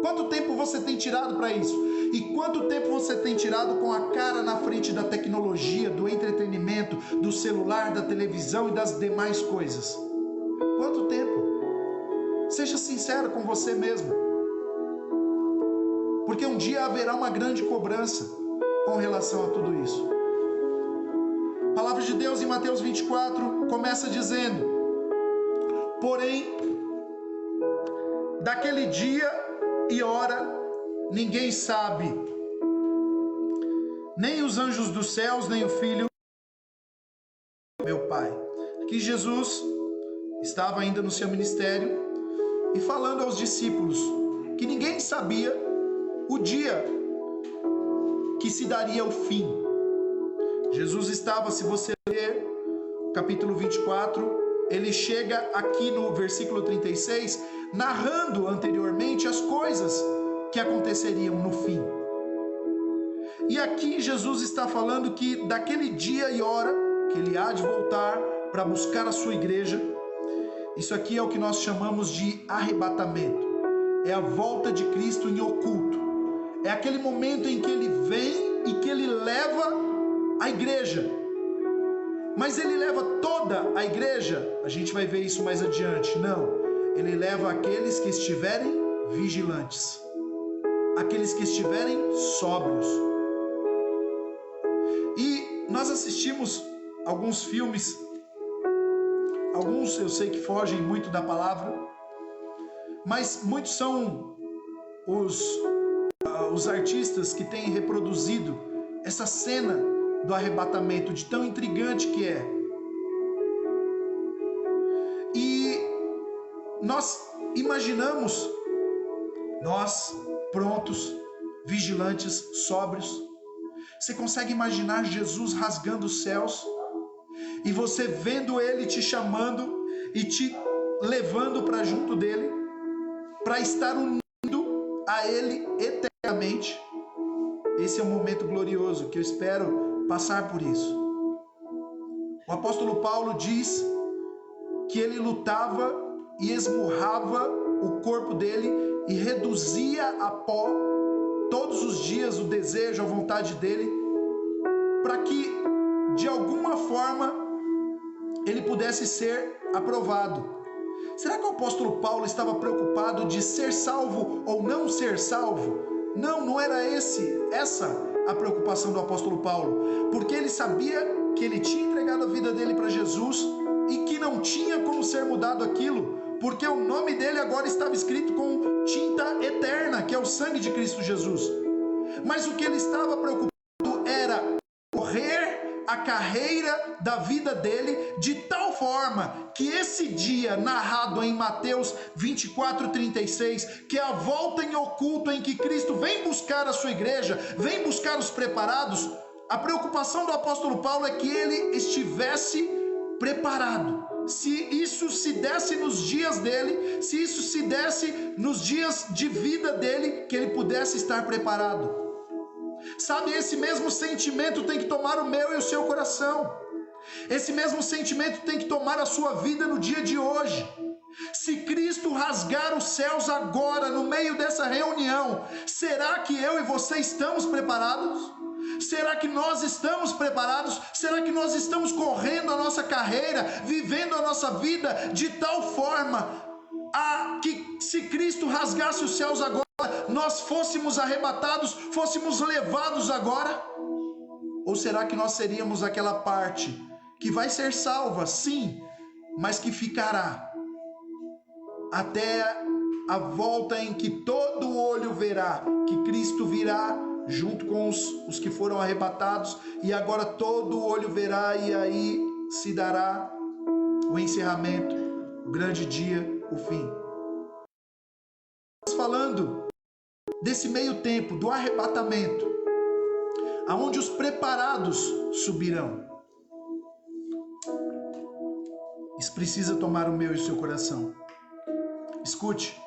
Quanto tempo você tem tirado para isso? E quanto tempo você tem tirado com a cara na frente da tecnologia, do entretenimento, do celular, da televisão e das demais coisas? Quanto tempo? Seja sincero com você mesmo. Porque um dia haverá uma grande cobrança com relação a tudo isso. A palavra de Deus em Mateus 24 começa dizendo: porém, daquele dia e hora ninguém sabe, nem os anjos dos céus, nem o Filho, meu Pai. Aqui Jesus estava ainda no seu ministério e falando aos discípulos que ninguém sabia o dia que se daria o fim. Jesus estava, se você ler capítulo 24, ele chega aqui no versículo 36, narrando anteriormente as coisas que aconteceriam no fim. E aqui Jesus está falando que daquele dia e hora que ele há de voltar para buscar a sua igreja, isso aqui é o que nós chamamos de arrebatamento. É a volta de Cristo em oculto. É aquele momento em que ele vem e que ele leva a igreja. Mas ele leva toda a igreja? A gente vai ver isso mais adiante. Não, ele leva aqueles que estiverem vigilantes, aqueles que estiverem sóbrios. E nós assistimos alguns filmes, alguns eu sei que fogem muito da palavra, mas muitos são os artistas que têm reproduzido essa cena do arrebatamento, de tão intrigante que é. E nós imaginamos, nós prontos, vigilantes, sóbrios. Você consegue imaginar Jesus rasgando os céus e você vendo ele te chamando e te levando para junto dele, para estar unido a ele eternamente? Esse é um momento glorioso que eu espero passar por isso. O apóstolo Paulo diz que ele lutava e esmurrava o corpo dele e reduzia a pó todos os dias o desejo, a vontade dele, para que de alguma forma ele pudesse ser aprovado. Será que o apóstolo Paulo estava preocupado de ser salvo ou não ser salvo? Não, não era essa a preocupação do apóstolo Paulo, porque ele sabia que ele tinha entregado a vida dele para Jesus e que não tinha como ser mudado aquilo, porque o nome dele agora estava escrito com tinta eterna, que é o sangue de Cristo Jesus. Mas o que ele estava preocupado era correr a carreira da vida dele de tal forma que esse dia narrado em Mateus 24:36, que é a volta em oculto em que Cristo vem buscar a sua igreja, vem buscar os preparados, a preocupação do apóstolo Paulo é que ele estivesse preparado. Se isso se desse nos dias dele, se isso se desse nos dias de vida dele, que ele pudesse estar preparado. Sabe, esse mesmo sentimento tem que tomar o meu e o seu coração. Esse mesmo sentimento tem que tomar a sua vida no dia de hoje. Se Cristo rasgar os céus agora, no meio dessa reunião, será que eu e você estamos preparados? Será que nós estamos preparados? Será que nós estamos correndo a nossa carreira, vivendo a nossa vida de tal forma que se Cristo rasgasse os céus agora, nós fôssemos arrebatados, fôssemos levados agora? Ou será que nós seríamos aquela parte que vai ser salva, sim, mas que ficará até a volta em que todo olho verá que Cristo virá junto com os que foram arrebatados, e agora todo olho verá, e aí se dará o encerramento, o grande dia, o fim. Falando desse meio tempo, do arrebatamento, aonde os preparados subirão. Isso precisa tomar o meu e o seu coração. Escute,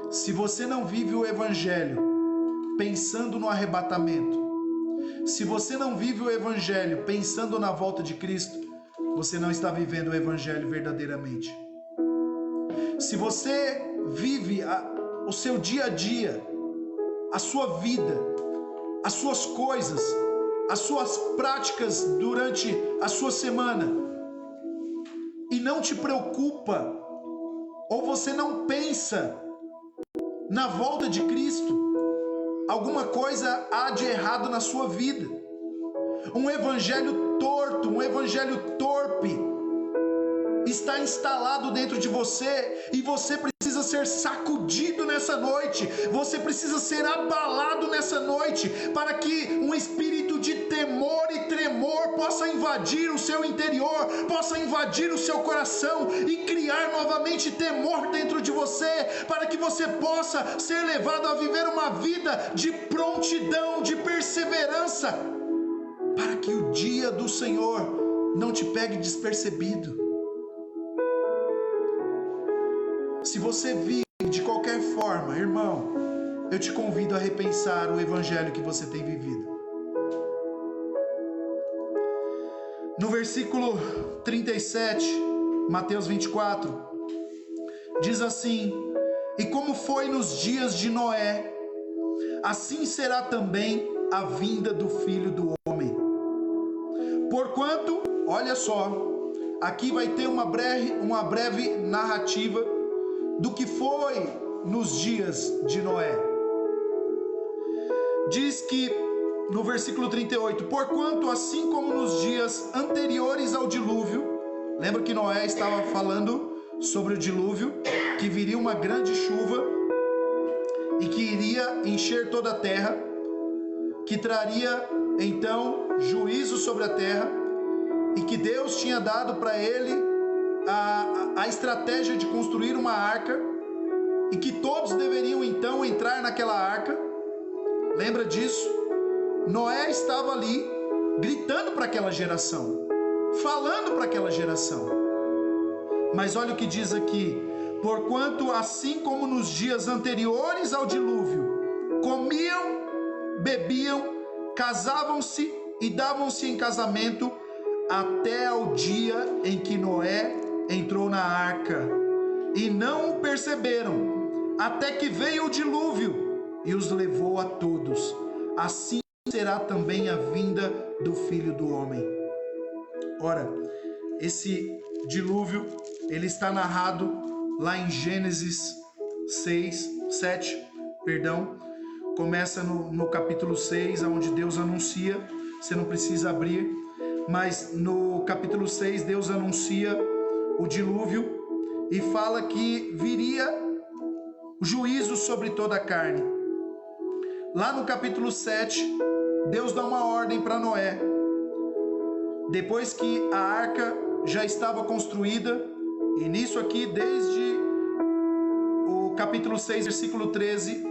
se você não vive o evangelho pensando no arrebatamento, se você não vive o evangelho pensando na volta de Cristo, você não está vivendo o evangelho verdadeiramente. Se você vive o seu dia a dia, a sua vida, as suas coisas, as suas práticas durante a sua semana, e não te preocupa, ou você não pensa na volta de Cristo, alguma coisa há de errado na sua vida. Um evangelho torto, um evangelho torpe está instalado dentro de você, e você precisa ser sacudido nessa noite, você precisa ser abalado nessa noite, para que um espírito de temor e tremor possa invadir o seu interior, possa invadir o seu coração e criar novamente temor dentro de você, para que você possa ser levado a viver uma vida de prontidão, de perseverança, para que o dia do Senhor não te pegue despercebido. Se você vive de qualquer forma, irmão, eu te convido a repensar o evangelho que você tem vivido. No versículo 37, Mateus 24, diz assim: e como foi nos dias de Noé, assim será também a vinda do Filho do Homem. Porquanto, olha só, aqui vai ter uma breve narrativa do que foi nos dias de Noé. Diz que no versículo 38, porquanto assim como nos dias anteriores ao dilúvio, lembra que Noé estava falando sobre o dilúvio, que viria uma grande chuva e que iria encher toda a terra, que traria então juízo sobre a terra, e que Deus tinha dado para ele a estratégia de construir uma arca, e que todos deveriam então entrar naquela arca. Lembra disso? Noé estava ali gritando para aquela geração, falando para aquela geração. Mas olha o que diz aqui: porquanto assim como nos dias anteriores ao dilúvio, comiam, bebiam, casavam-se e davam-se em casamento, até ao dia em que Noé entrou na arca, e não o perceberam, até que veio o dilúvio e os levou a todos. Assim será também a vinda do Filho do Homem. Ora, esse dilúvio, ele está narrado lá em Gênesis 7, começa no capítulo 6, onde Deus anuncia, você não precisa abrir, mas no capítulo 6 Deus anuncia o dilúvio e fala que viria juízo sobre toda a carne. Lá no capítulo 7, Deus dá uma ordem para Noé. Depois que a arca já estava construída, e nisso aqui desde o capítulo 6, versículo 13,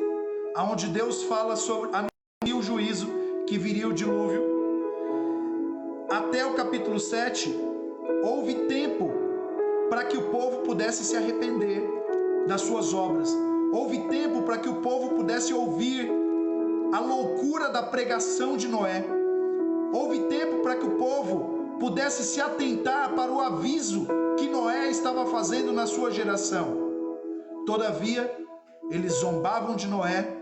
onde Deus fala sobre o juízo, que viria o dilúvio, até o capítulo 7, houve tempo para que o povo pudesse se arrepender das suas obras. Houve tempo para que o povo pudesse ouvir a loucura da pregação de Noé. Houve tempo para que o povo pudesse se atentar para o aviso que Noé estava fazendo na sua geração. Todavia, eles zombavam de Noé,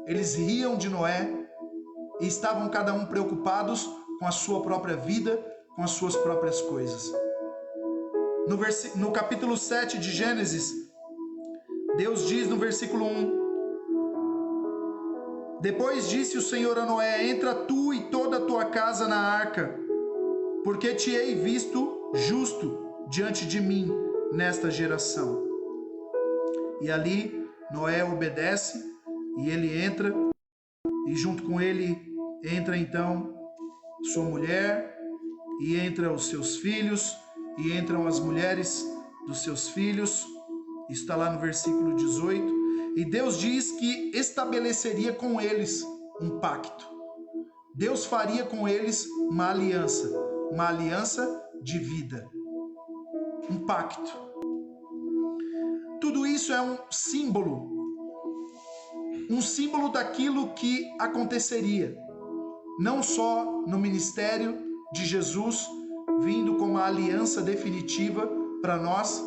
eles riam de Noé, e estavam cada um preocupados com a sua própria vida, com as suas próprias coisas. No capítulo 7 de Gênesis, Deus diz no versículo 1: depois disse o Senhor a Noé: entra tu e toda a tua casa na arca, porque te hei visto justo diante de mim nesta geração. E ali Noé obedece, e ele entra, e junto com ele entra então sua mulher, e entra os seus filhos, e entram as mulheres dos seus filhos. Isso está lá no versículo 18. E Deus diz que estabeleceria com eles um pacto. Deus faria com eles uma aliança de vida, um pacto. Tudo isso é um símbolo daquilo que aconteceria, não só no ministério de Jesus, vindo como uma aliança definitiva para nós,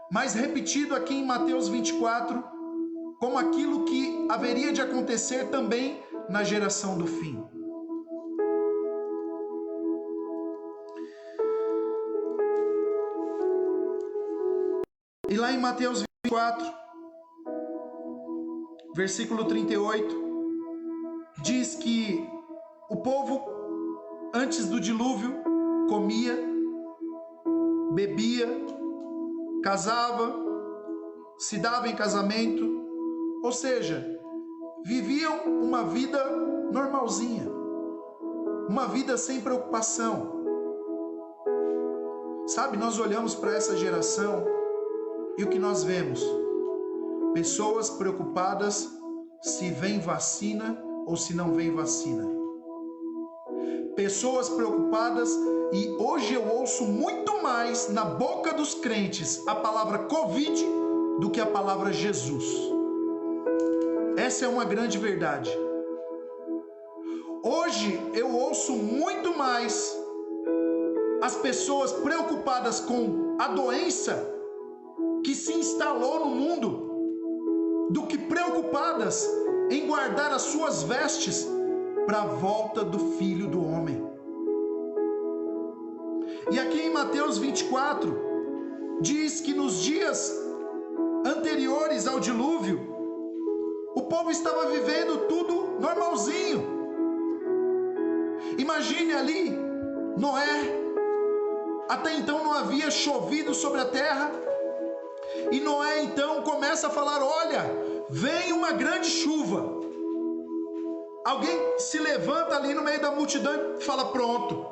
mas repetido aqui em Mateus 24, como aquilo que haveria de acontecer também na geração do fim. E lá em Mateus 24, versículo 38, diz que o povo, antes do dilúvio, comia, bebia, casava, se davam em casamento, ou seja, viviam uma vida normalzinha, uma vida sem preocupação. Sabe, nós olhamos para essa geração e o que nós vemos? Pessoas preocupadas se vem vacina ou se não vem vacina. Pessoas preocupadas, e hoje eu ouço muito mais na boca dos crentes a palavra Covid do que a palavra Jesus. Essa é uma grande verdade. Hoje eu ouço muito mais as pessoas preocupadas com a doença que se instalou no mundo do que preocupadas em guardar as suas vestes para a volta do Filho do Homem. E aqui em Mateus 24 diz que nos dias anteriores ao dilúvio o povo estava vivendo tudo normalzinho. Imagine ali Noé. Até então não havia chovido sobre a terra, e Noé então começa a falar: olha, vem uma grande chuva. Alguém se levanta ali no meio da multidão e fala: pronto,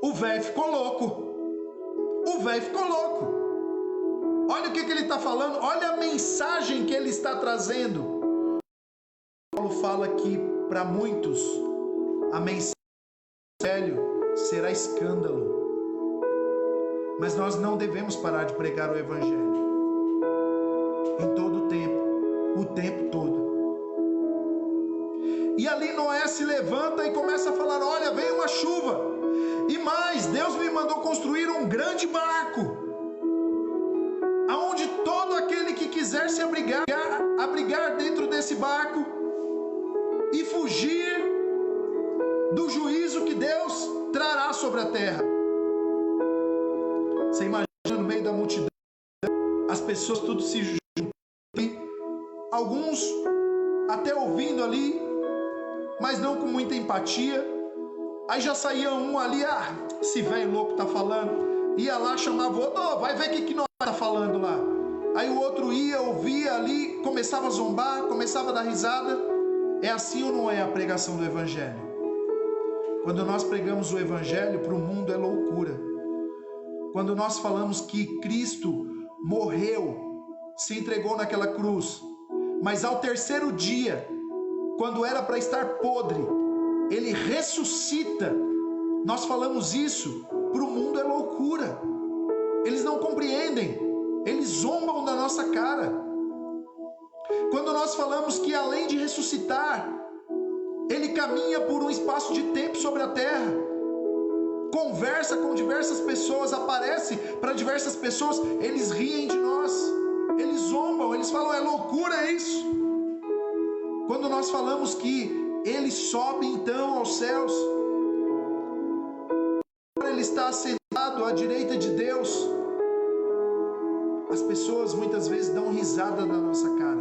o velho ficou louco. O velho ficou louco. Olha o que ele está falando, olha a mensagem que ele está trazendo. Paulo fala que para muitos a mensagem do evangelho será escândalo. Mas nós não devemos parar de pregar o evangelho em todo o tempo todo. E ali Noé se levanta e começa a falar: olha, vem uma chuva. E mais, Deus me mandou construir um grande barco, aonde todo aquele que quiser se abrigar dentro desse barco e fugir do juízo que Deus trará sobre a terra. Você imagina no meio da multidão, as pessoas tudo se juntam, alguns até ouvindo ali, mas não com muita empatia. Aí já saía um ali: esse velho louco tá falando. Ia lá, chamava o outro: vai ver o que nós tá falando lá. Aí o outro ia, ouvia ali, começava a zombar, começava a dar risada. É assim ou não é a pregação do evangelho? Quando nós pregamos o evangelho para o mundo é loucura. Quando nós falamos que Cristo morreu, se entregou naquela cruz, mas ao terceiro dia, quando era para estar podre, ele ressuscita, nós falamos isso, para o mundo é loucura. Eles não compreendem, eles zombam da nossa cara. Quando nós falamos que além de ressuscitar, ele caminha por um espaço de tempo sobre a terra, conversa com diversas pessoas, aparece para diversas pessoas, eles riem de nós, eles zombam, eles falam: é loucura isso. Quando nós falamos que ele sobe então aos céus, ele está assentado à direita de Deus, as pessoas muitas vezes dão risada na nossa cara,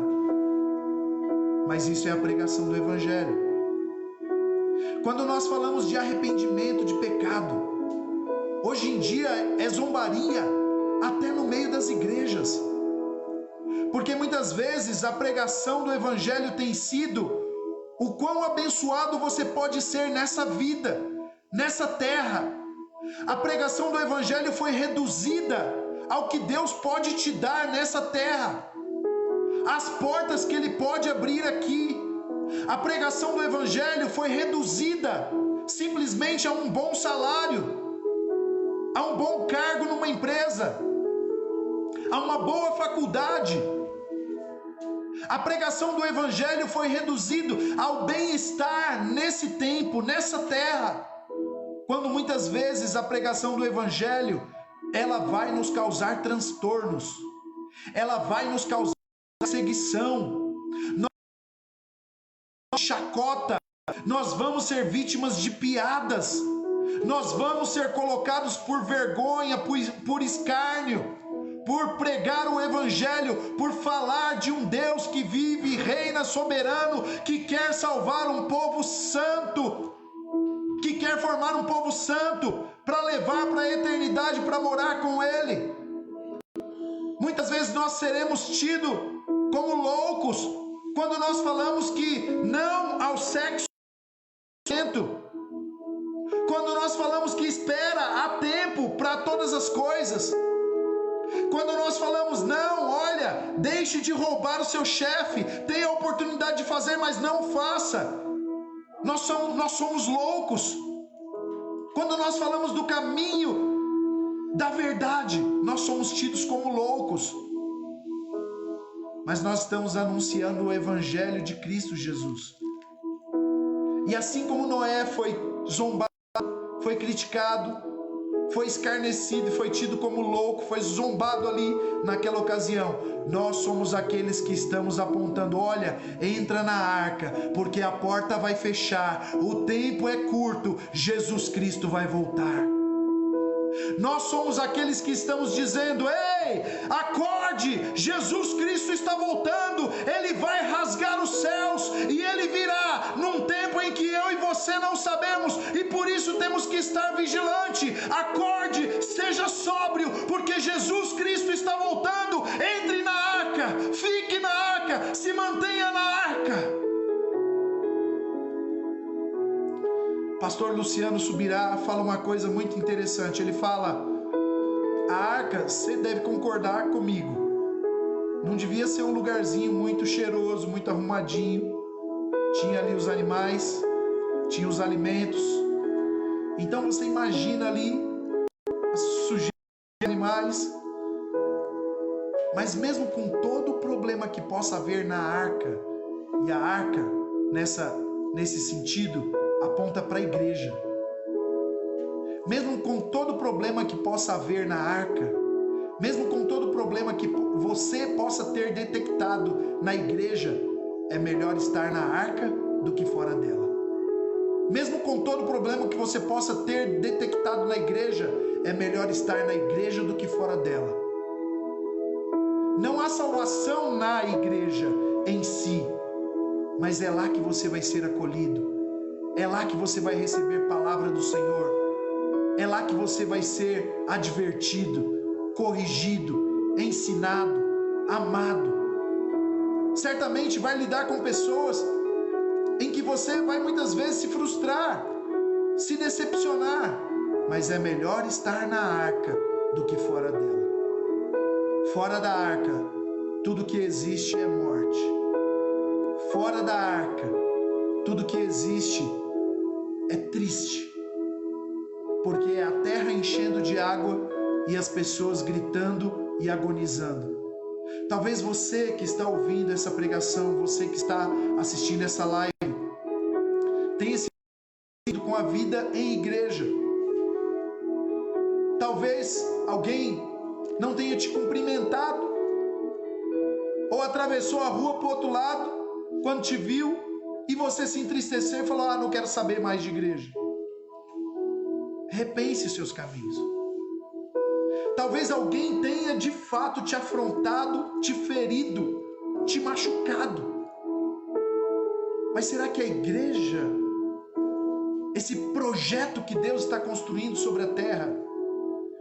mas isso é a pregação do evangelho. Quando nós falamos de arrependimento de pecado, hoje em dia é zombaria até no meio das igrejas, porque muitas vezes a pregação do evangelho tem sido o quão abençoado você pode ser nessa vida, nessa terra. A pregação do evangelho foi reduzida ao que Deus pode te dar nessa terra, as portas que ele pode abrir aqui. A pregação do evangelho foi reduzida simplesmente a um bom salário, a um bom cargo numa empresa, a uma boa faculdade. A pregação do evangelho foi reduzido ao bem-estar nesse tempo, nessa terra, quando muitas vezes a pregação do evangelho, ela vai nos causar transtornos, ela vai nos causar perseguição, chacota, nós vamos ser vítimas de piadas, nós vamos ser colocados por vergonha, por escárnio, por pregar o evangelho, por falar de um Deus que vive e reina soberano, que quer salvar um povo santo, que quer formar um povo santo para levar para a eternidade, para morar com ele. Muitas Às vezes nós seremos tidos como loucos quando nós falamos que não ao sexo, quando nós falamos que espera, há tempo para todas as coisas, quando nós falamos não, olha, deixe de roubar o seu chefe, tenha a oportunidade de fazer, mas não faça. Nós somos loucos. Quando nós falamos do caminho da verdade, nós somos tidos como loucos. Mas nós estamos anunciando o evangelho de Cristo Jesus. E assim como Noé foi zombado, foi criticado, foi escarnecido e foi tido como louco, foi zombado ali naquela ocasião, nós somos aqueles que estamos apontando, olha, entra na arca, porque a porta vai fechar, o tempo é curto, Jesus Cristo vai voltar. Nós somos aqueles que estamos dizendo, ei, acorde, Jesus Cristo está voltando, Ele vai rasgar os céus e Ele virá num tempo em que eu e você não sabemos, e por isso temos que estar vigilante. Acorde, seja sóbrio, porque Jesus Cristo está voltando. Entre na arca, fique na arca, se mantenha na arca. Pastor Luciano Subirá fala uma coisa muito interessante. Ele fala, a arca, você deve concordar comigo, não devia ser um lugarzinho muito cheiroso, muito arrumadinho. Tinha ali os animais, tinha os alimentos. Então você imagina ali a sujeira de animais. Mas mesmo com todo o problema que possa haver na arca, e a arca nesse sentido aponta para a igreja. Mesmo com todo o problema que possa haver na arca, mesmo com todo o problema que você possa ter detectado na igreja, é melhor estar na arca do que fora dela. Mesmo com todo o problema que você possa ter detectado na igreja, é melhor estar na igreja do que fora dela. Não há salvação na igreja em si, mas é lá que você vai ser acolhido. É lá que você vai receber palavra do Senhor. É lá que você vai ser advertido, corrigido, ensinado, amado. Certamente vai lidar com pessoas em que você vai muitas vezes se frustrar, se decepcionar, mas é melhor estar na arca do que fora dela. Fora da arca, tudo que existe é morte. Fora da arca, tudo que existe é triste, porque é a terra enchendo de água e as pessoas gritando e agonizando. Talvez você que está ouvindo essa pregação, você que está assistindo essa live, tenha se sentido com a vida em igreja. Talvez alguém não tenha te cumprimentado, ou atravessou a rua para o outro lado, quando te viu, e você se entristeceu e falou, não quero saber mais de igreja. Repense seus caminhos. Talvez alguém tenha de fato te afrontado, te ferido, te machucado. Mas será que a igreja, esse projeto que Deus está construindo sobre a terra,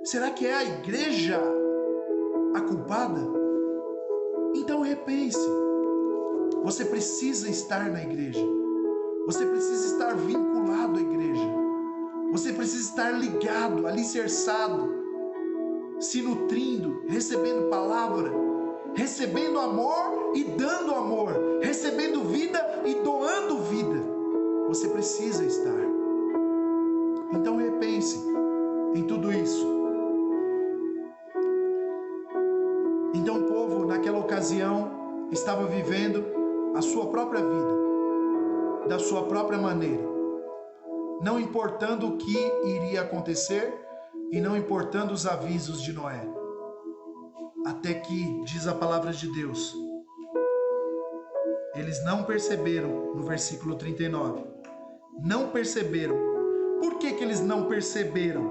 será que é a igreja a culpada? Então repense. Você precisa estar na igreja. Você precisa estar vinculado à igreja. Você precisa estar ligado, alicerçado, se nutrindo, recebendo palavra, recebendo amor e dando amor, recebendo vida e doando vida. Você precisa estar. Então repense em tudo isso. Então o povo naquela ocasião estava vivendo a sua própria vida, da sua própria maneira, não importando o que iria acontecer e não importando os avisos de Noé, até que, diz a palavra de Deus, eles não perceberam, no versículo 39, não perceberam. Por que eles não perceberam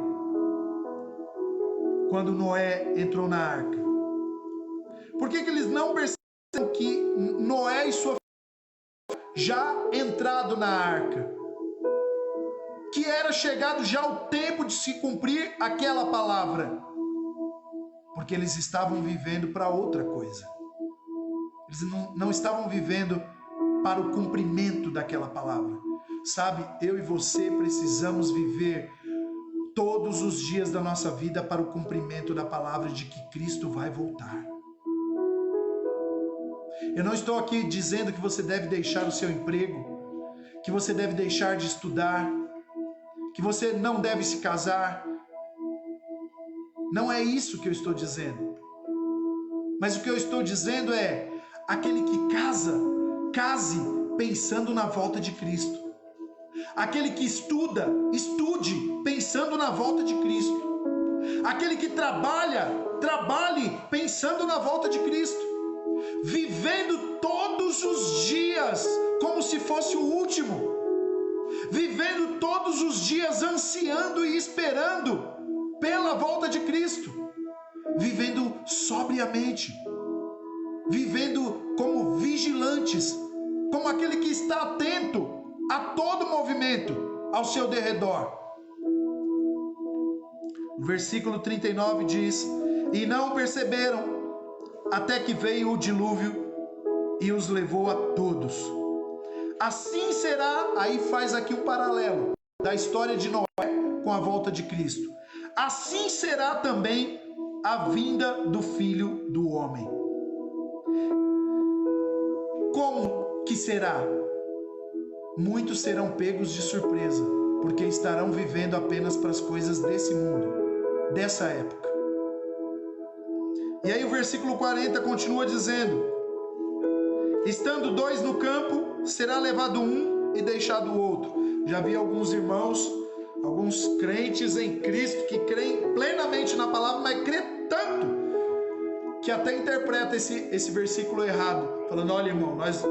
quando Noé entrou na arca? Por que eles não perceberam que Noé e sua família já entrado na arca, que era chegado já o tempo de se cumprir aquela palavra? porque eles estavam vivendo para outra coisa. Eles não estavam vivendo para o cumprimento daquela palavra. Sabe, eu e você precisamos viver todos os dias da nossa vida para o cumprimento da palavra de que Cristo vai voltar. Eu não estou aqui dizendo que você deve deixar o seu emprego, que você deve deixar de estudar, que você não deve se casar. Não é isso que eu estou dizendo. Mas o que eu estou dizendo é: aquele que case pensando na volta de Cristo. Aquele que estuda, estude pensando na volta de Cristo. Aquele que trabalhe pensando na volta de Cristo. Vivendo todos os dias como se fosse o último. Vivendo todos os dias ansiando e esperando pela volta de Cristo. Vivendo sobriamente. Vivendo como vigilantes, como aquele que está atento a todo movimento ao seu derredor. O versículo 39 diz: e não perceberam, até que veio o dilúvio e os levou a todos. Assim será, aí faz aqui um paralelo da história de Noé com a volta de Cristo. Assim será também a vinda do Filho do Homem. Como que será? Muitos serão pegos de surpresa, porque estarão vivendo apenas para as coisas desse mundo, dessa época. E aí o versículo 40 continua dizendo: estando dois no campo, será levado um e deixado o outro. Já vi alguns irmãos, alguns crentes em Cristo que creem plenamente na palavra, mas crê tanto que até interpreta esse versículo errado, falando: olha, irmão, nós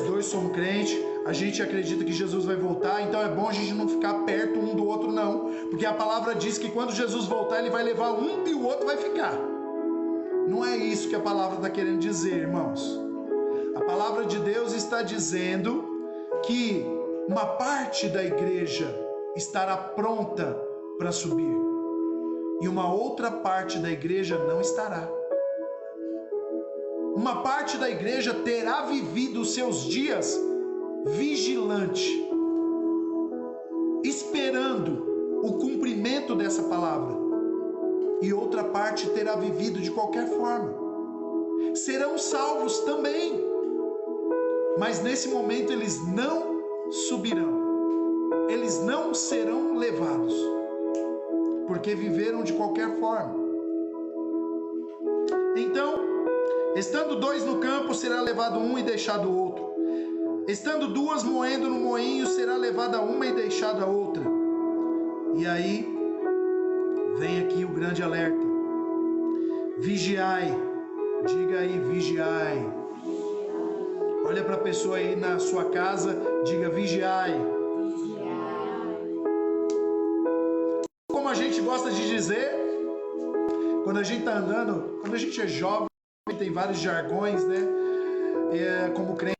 dois somos crentes, a gente acredita que Jesus vai voltar, então é bom a gente não ficar perto um do outro, não, porque a palavra diz que quando Jesus voltar, ele vai levar um e o outro vai ficar. Não é isso que a palavra está querendo dizer, irmãos. A palavra de Deus está dizendo que uma parte da igreja estará pronta para subir e uma outra parte da igreja não estará. Uma parte da igreja terá vivido os seus dias vigilante, esperando o cumprimento dessa palavra, e outra parte terá vivido de qualquer forma. Serão salvos também, mas nesse momento eles não subirão, eles não serão levados, porque viveram de qualquer forma. Então, estando dois no campo, será levado um e deixado o outro. Estando duas moendo no moinho, será levada uma e deixada a outra. E aí, vem aqui o grande alerta. Vigiai. Diga aí, vigiai. Olha para a pessoa aí na sua casa, diga vigiai. Como a gente gosta de dizer, quando a gente está andando, quando a gente é jovem, tem vários jargões, né? Como crentes.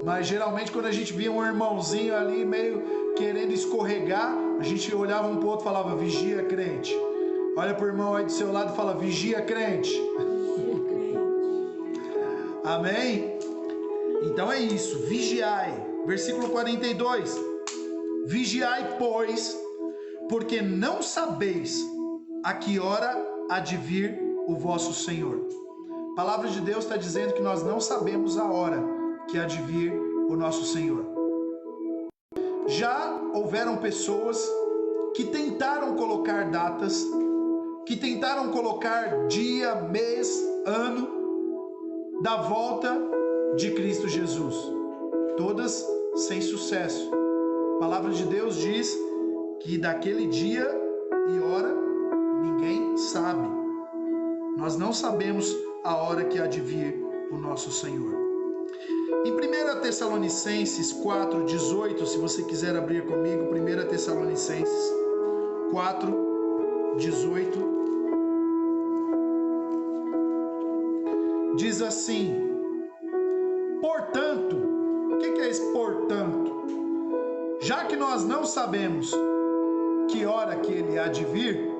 Mas geralmente quando a gente via um irmãozinho ali meio querendo escorregar, a gente olhava um para o outro e falava: vigia, crente. Olha para o irmão aí do seu lado e fala: vigia, crente. Amém? Então é isso, vigiai. Versículo 42. Vigiai, pois, porque não sabeis a que hora há de vir o vosso Senhor. A palavra de Deus está dizendo que nós não sabemos a hora que há de vir o nosso Senhor. Já houveram pessoas que tentaram colocar datas, que tentaram colocar dia, mês, ano da volta de Cristo Jesus, todas sem sucesso. A palavra de Deus diz que daquele dia e hora ninguém sabe. Nós não sabemos a hora que há de vir o nosso Senhor. Em 1 Tessalonicenses 4:18, se você quiser abrir comigo, 1 Tessalonicenses 4:18, diz assim: portanto, o que é esse portanto? Já que nós não sabemos que hora que ele há de vir,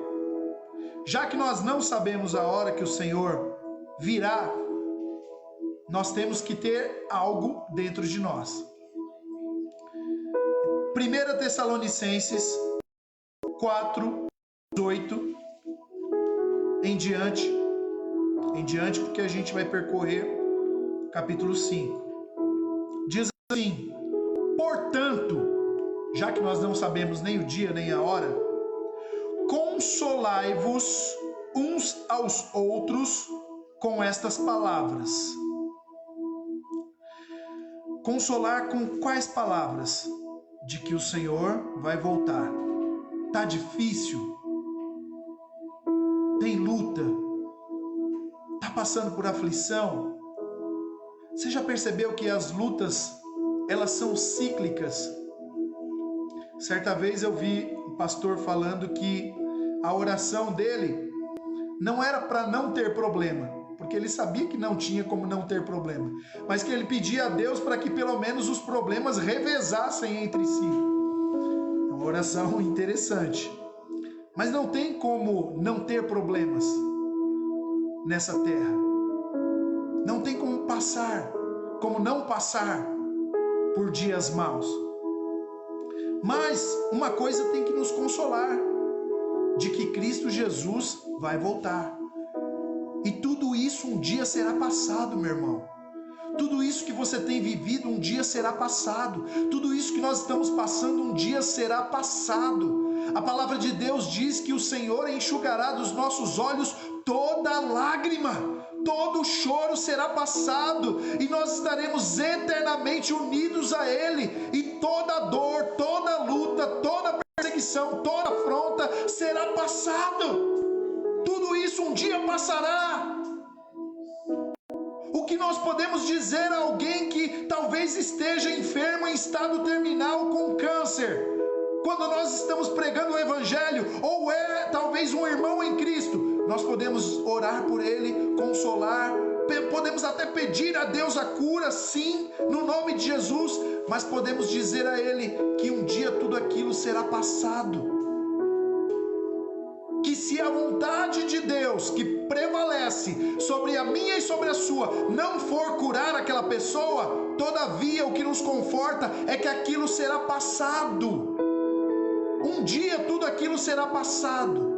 já que nós não sabemos a hora que o Senhor virá, nós temos que ter algo dentro de nós. 1 Tessalonicenses 4, 18 em diante, porque a gente vai percorrer capítulo 5. Diz assim: portanto, já que nós não sabemos nem o dia nem a hora, consolai-vos uns aos outros com estas palavras. Consolar com quais palavras? De que o Senhor vai voltar. Tá difícil? Tem luta? Tá passando por aflição? Você já percebeu que as lutas, elas são cíclicas? Certa vez eu vi um pastor falando que a oração dele não era para não ter problema, porque ele sabia que não tinha como não ter problema, mas que ele pedia a Deus para que pelo menos os problemas revezassem entre si. É uma oração interessante. Mas não tem como não ter problemas nessa terra. Não tem como não passar por dias maus. Mas uma coisa tem que nos consolar, de que Cristo Jesus vai voltar. E tudo isso um dia será passado, meu irmão. Tudo isso que você tem vivido um dia será passado. Tudo isso que nós estamos passando um dia será passado. A palavra de Deus diz que o Senhor enxugará dos nossos olhos toda lágrima. Todo choro será passado e nós estaremos eternamente unidos a Ele. E toda dor, toda luta, toda perseguição, toda afronta será passado. Tudo isso um dia passará. O que nós podemos dizer a alguém que talvez esteja enfermo em estado terminal com câncer, quando nós estamos pregando o Evangelho, ou é talvez um irmão em Cristo, nós podemos orar por ele, consolar, podemos até pedir a Deus a cura, sim, no nome de Jesus, mas podemos dizer a ele que um dia tudo aquilo será passado. Que se a vontade de Deus que prevalece sobre a minha e sobre a sua não for curar aquela pessoa, todavia o que nos conforta é que aquilo será passado. Um dia tudo aquilo será passado.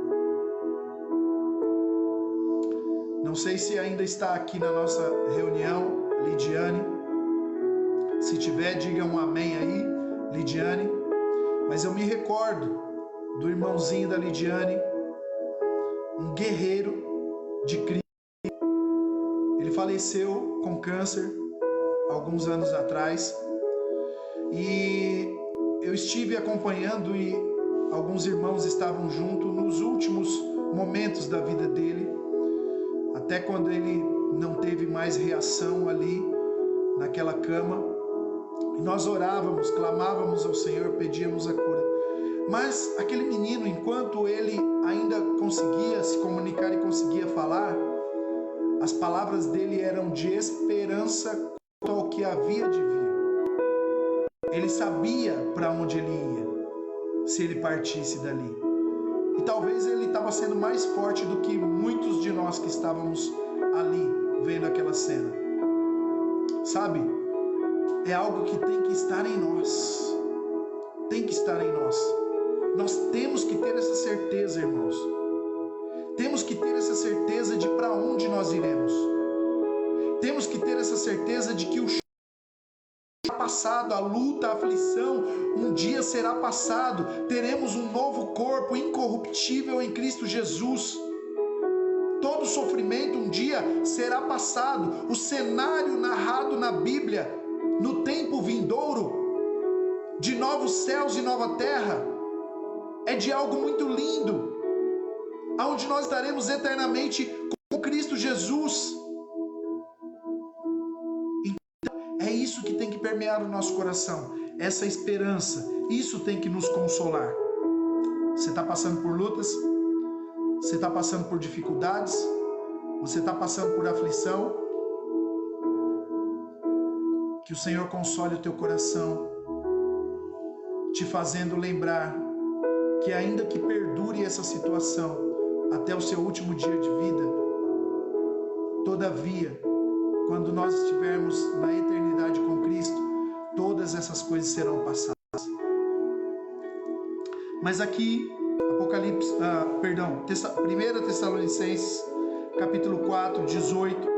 Não sei se ainda está aqui na nossa reunião, Lidiane. Se tiver, diga um amém aí, Lidiane. Mas eu me recordo do irmãozinho da Lidiane, um guerreiro de Cristo. Ele faleceu com câncer alguns anos atrás. E eu estive acompanhando e alguns irmãos estavam junto nos últimos momentos da vida dele, até quando ele não teve mais reação ali naquela cama. E nós orávamos, clamávamos ao Senhor, pedíamos a cura. Mas aquele menino, enquanto ele ainda conseguia se comunicar e conseguia falar, as palavras dele eram de esperança quanto ao que havia de vir. Ele sabia para onde ele ia, se ele partisse dali. E talvez ele estava sendo mais forte do que muitos de nós que estávamos ali, vendo aquela cena. Sabe? É algo que tem que estar em nós. Tem que estar em nós. Nós temos que ter essa certeza, irmãos. Temos que ter essa certeza de para onde nós iremos. Temos que ter essa certeza de que o passado, a luta, a aflição, um dia será passado. Teremos um novo corpo incorruptível em Cristo Jesus. Todo sofrimento um dia será passado. O cenário narrado na Bíblia, no tempo vindouro, de novos céus e nova terra, é de algo muito lindo, aonde nós estaremos eternamente com Cristo Jesus. É isso que tem que permear o nosso coração, essa esperança. Isso tem que nos consolar. Você está passando por lutas? Você está passando por dificuldades? Você está passando por aflição? Que o Senhor console o teu coração, te fazendo lembrar que ainda que perdure essa situação, até o seu último dia de vida. Todavia, quando nós estivermos na eternidade com Cristo, todas essas coisas serão passadas. Mas aqui, 1 Tessalonicenses, capítulo 4, 18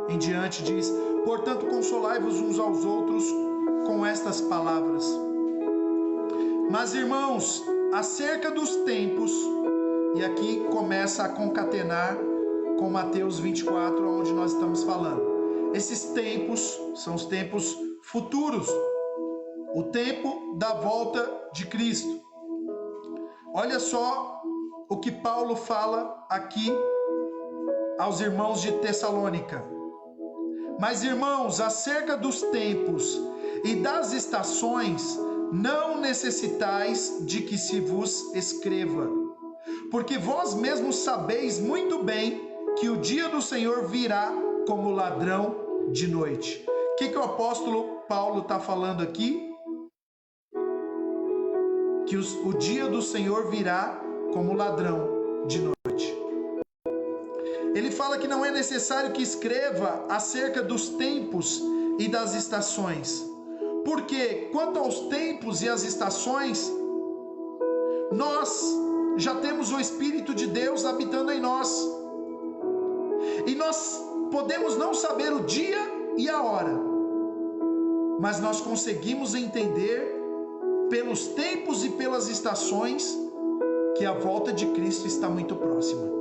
em diante diz: portanto, consolai-vos uns aos outros com estas palavras. Mas, irmãos, acerca dos tempos, e aqui começa a concatenar com Mateus 24, onde nós estamos falando. Esses tempos são os tempos futuros, o tempo da volta de Cristo. Olha só o que Paulo fala aqui aos irmãos de Tessalônica. Mas, irmãos, acerca dos tempos e das estações, não necessitais de que se vos escreva, porque vós mesmos sabeis muito bem que o dia do Senhor virá como ladrão de noite. O que o apóstolo Paulo está falando aqui? Que o dia do Senhor virá como ladrão de noite. Ele fala que não é necessário que escreva acerca dos tempos e das estações, porque quanto aos tempos e as estações, nós já temos o Espírito de Deus habitando em nós, e nós podemos não saber o dia e a hora, mas nós conseguimos entender pelos tempos e pelas estações que a volta de Cristo está muito próxima.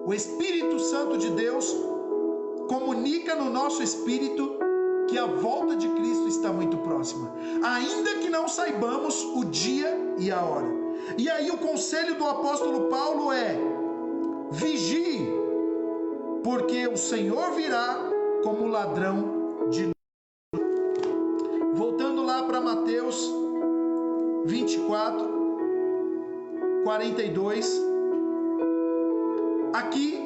O Espírito Santo de Deus comunica no nosso espírito que a volta de Cristo está muito próxima, ainda que não saibamos o dia e a hora. E aí o conselho do apóstolo Paulo é: vigie, porque o Senhor virá como ladrão de noite. Voltando lá para Mateus 24, 42. Aqui,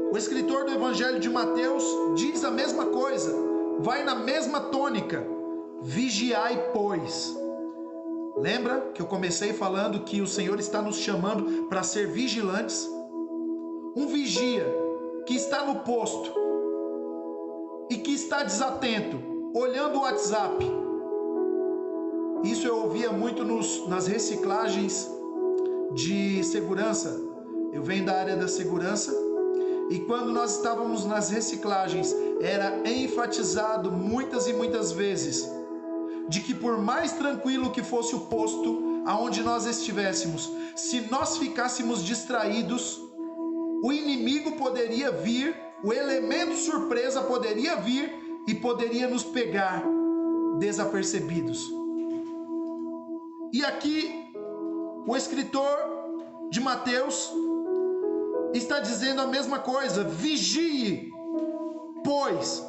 o escritor do Evangelho de Mateus diz a mesma coisa, vai na mesma tônica: vigiai, pois. Lembra que eu comecei falando que o Senhor está nos chamando para ser vigilantes? Um vigia que está no posto e que está desatento, olhando o WhatsApp. Isso eu ouvia muito nas reciclagens de segurança. Eu venho da área da segurança, e quando nós estávamos nas reciclagens, era enfatizado muitas e muitas vezes de que, por mais tranquilo que fosse o posto aonde nós estivéssemos, se nós ficássemos distraídos, o inimigo poderia vir, o elemento surpresa poderia vir e poderia nos pegar desapercebidos. E aqui o escritor de Mateus está dizendo a mesma coisa: vigie, pois,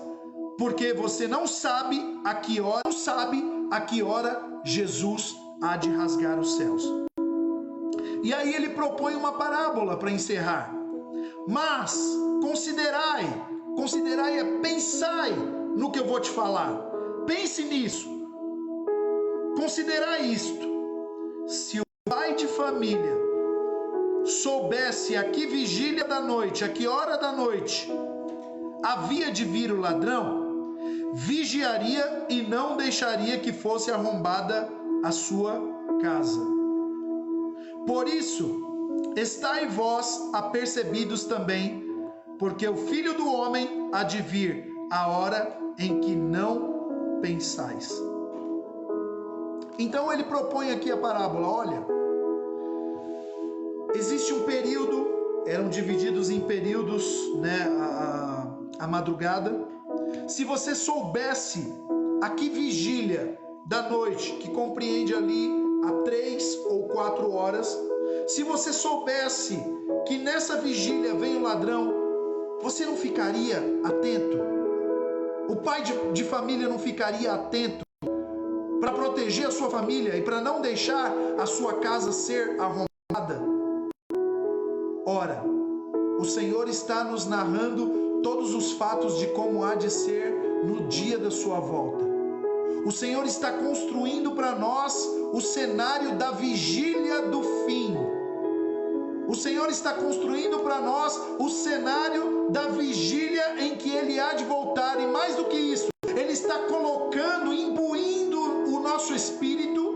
porque você não sabe a que hora Jesus há de rasgar os céus. E aí ele propõe uma parábola para encerrar. Mas considerai, pensai no que eu vou te falar. Pense nisso. Considerai isto: se o pai de família soubesse a que vigília da noite, a que hora da noite havia de vir o ladrão, vigiaria e não deixaria que fosse arrombada a sua casa. Por isso, estai vós apercebidos também, porque o Filho do Homem há de vir a hora em que não pensais. Então ele propõe aqui a parábola: olha, existe um período, eram divididos em períodos, né, a madrugada. Se você soubesse a que vigília da noite, que compreende ali a 3 ou 4 horas, se você soubesse que nessa vigília vem o ladrão, você não ficaria atento? O pai de família não ficaria atento para proteger a sua família e para não deixar a sua casa ser arrombada? Ora, o Senhor está nos narrando todos os fatos de como há de ser no dia da sua volta. O Senhor está construindo para nós o cenário da vigília do fim. O Senhor está construindo para nós o cenário da vigília em que Ele há de voltar. E mais do que isso, Ele está colocando, imbuindo o nosso espírito,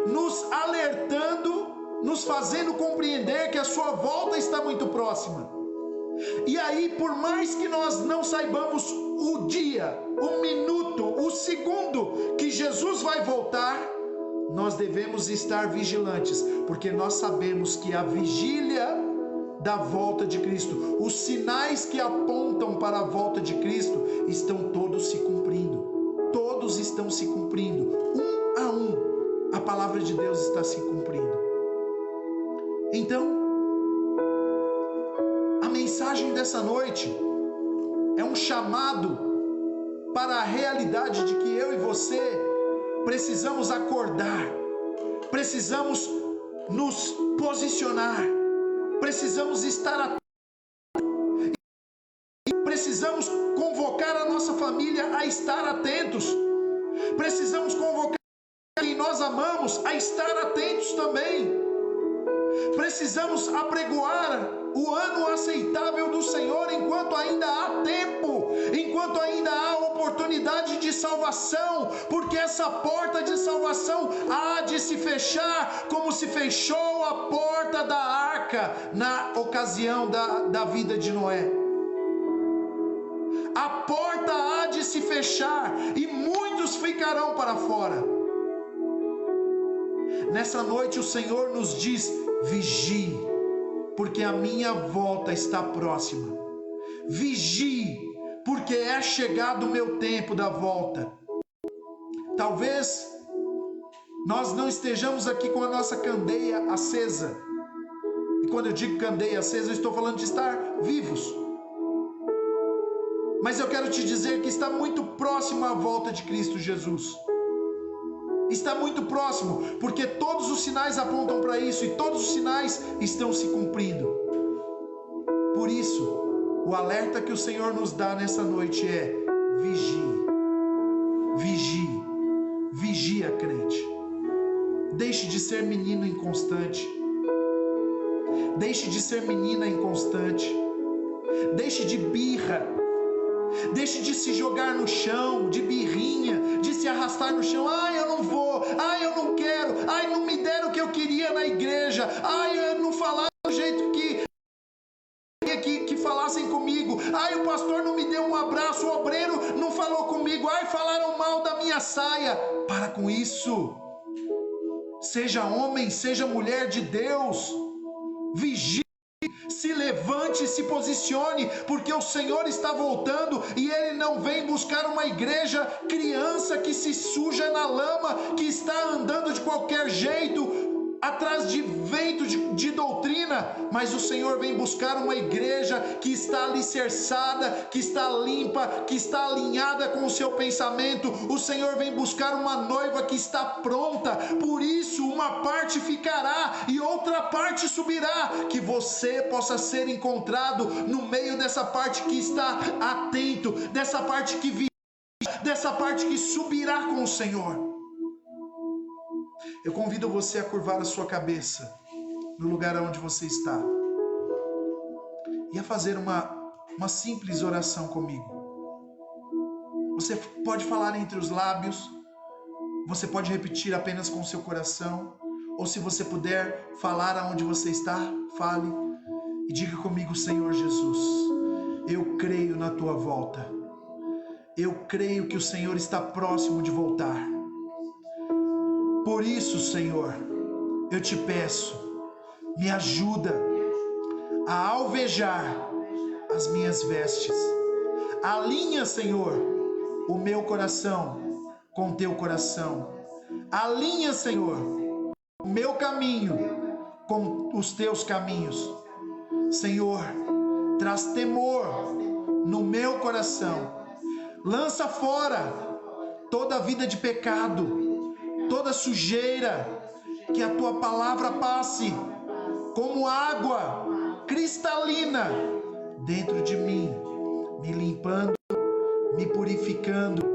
nos alertando, nos fazendo compreender que a sua volta está muito próxima. E aí, por mais que nós não saibamos o dia, o minuto, o segundo que Jesus vai voltar, nós devemos estar vigilantes, porque nós sabemos que a vigília da volta de Cristo, os sinais que apontam para a volta de Cristo, estão todos se cumprindo. Todos estão se cumprindo, um a um. A palavra de Deus está se cumprindo. Então, a mensagem dessa noite é um chamado para a realidade de que eu e você precisamos acordar, precisamos nos posicionar, precisamos estar atentos, precisamos convocar a nossa família a estar atentos, precisamos convocar quem nós amamos a estar atentos também. Precisamos apregoar o ano aceitável do Senhor enquanto ainda há tempo, enquanto ainda há oportunidade de salvação, porque essa porta de salvação há de se fechar como se fechou a porta da arca na ocasião da vida de Noé. A porta há de se fechar e muitos ficarão para fora. Nessa noite o Senhor nos diz: vigie, porque a minha volta está próxima. Vigie, porque é chegado o meu tempo da volta. Talvez nós não estejamos aqui com a nossa candeia acesa. E quando eu digo candeia acesa, eu estou falando de estar vivos. Mas eu quero te dizer que está muito próximo a volta de Cristo Jesus. Está muito próximo, porque todos os sinais apontam para isso e todos os sinais estão se cumprindo. Por isso, o alerta que o Senhor nos dá nessa noite é: vigie, vigie, vigia, crente. Deixe de ser menino inconstante, deixe de ser menina inconstante, deixe de birra, deixe de se jogar no chão, de birrinha, de se arrastar no chão. Ai, eu não vou, ai, eu não quero, ai, não me deram o que eu queria na igreja, ai, não falaram do jeito que falassem comigo, ai, o pastor não me deu um abraço, o obreiro não falou comigo, ai, falaram mal da minha saia. Para com isso. Seja homem, seja mulher de Deus, vigie, se levante, se posicione, porque o Senhor está voltando e Ele não vem buscar uma igreja criança que se suja na lama, que está andando de qualquer jeito, atrás de vento de doutrina, mas o Senhor vem buscar uma igreja que está alicerçada, que está limpa, que está alinhada com o seu pensamento. O Senhor vem buscar uma noiva que está pronta. Por isso, uma parte ficará e outra parte subirá, que você possa ser encontrado no meio dessa parte que está atento, dessa parte que vigia, dessa parte que subirá com o Senhor. Eu convido você a curvar a sua cabeça no lugar onde você está e a fazer uma simples oração comigo. Você pode falar entre os lábios, você pode repetir apenas com o seu coração, ou se você puder falar aonde você está, fale e diga comigo: Senhor Jesus, eu creio na tua volta, eu creio que o Senhor está próximo de voltar. Por isso, Senhor, eu te peço, me ajuda a alvejar as minhas vestes. Alinha, Senhor, o meu coração com teu coração. Alinha, Senhor, o meu caminho com os teus caminhos. Senhor, traz temor no meu coração. Lança fora toda a vida de pecado, toda sujeira, que a tua palavra passe como água cristalina dentro de mim, me limpando, me purificando,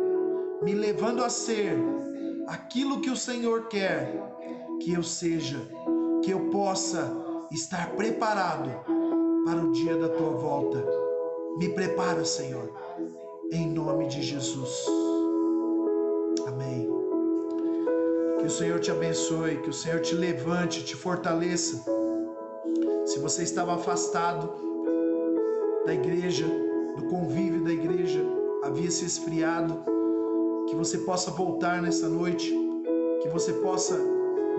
me levando a ser aquilo que o Senhor quer que eu seja, que eu possa estar preparado para o dia da tua volta. Me prepara, Senhor, em nome de Jesus. Amém. Que o Senhor te abençoe, que o Senhor te levante, te fortaleça. Se você estava afastado da igreja, do convívio da igreja, havia se esfriado, que você possa voltar nessa noite, que você possa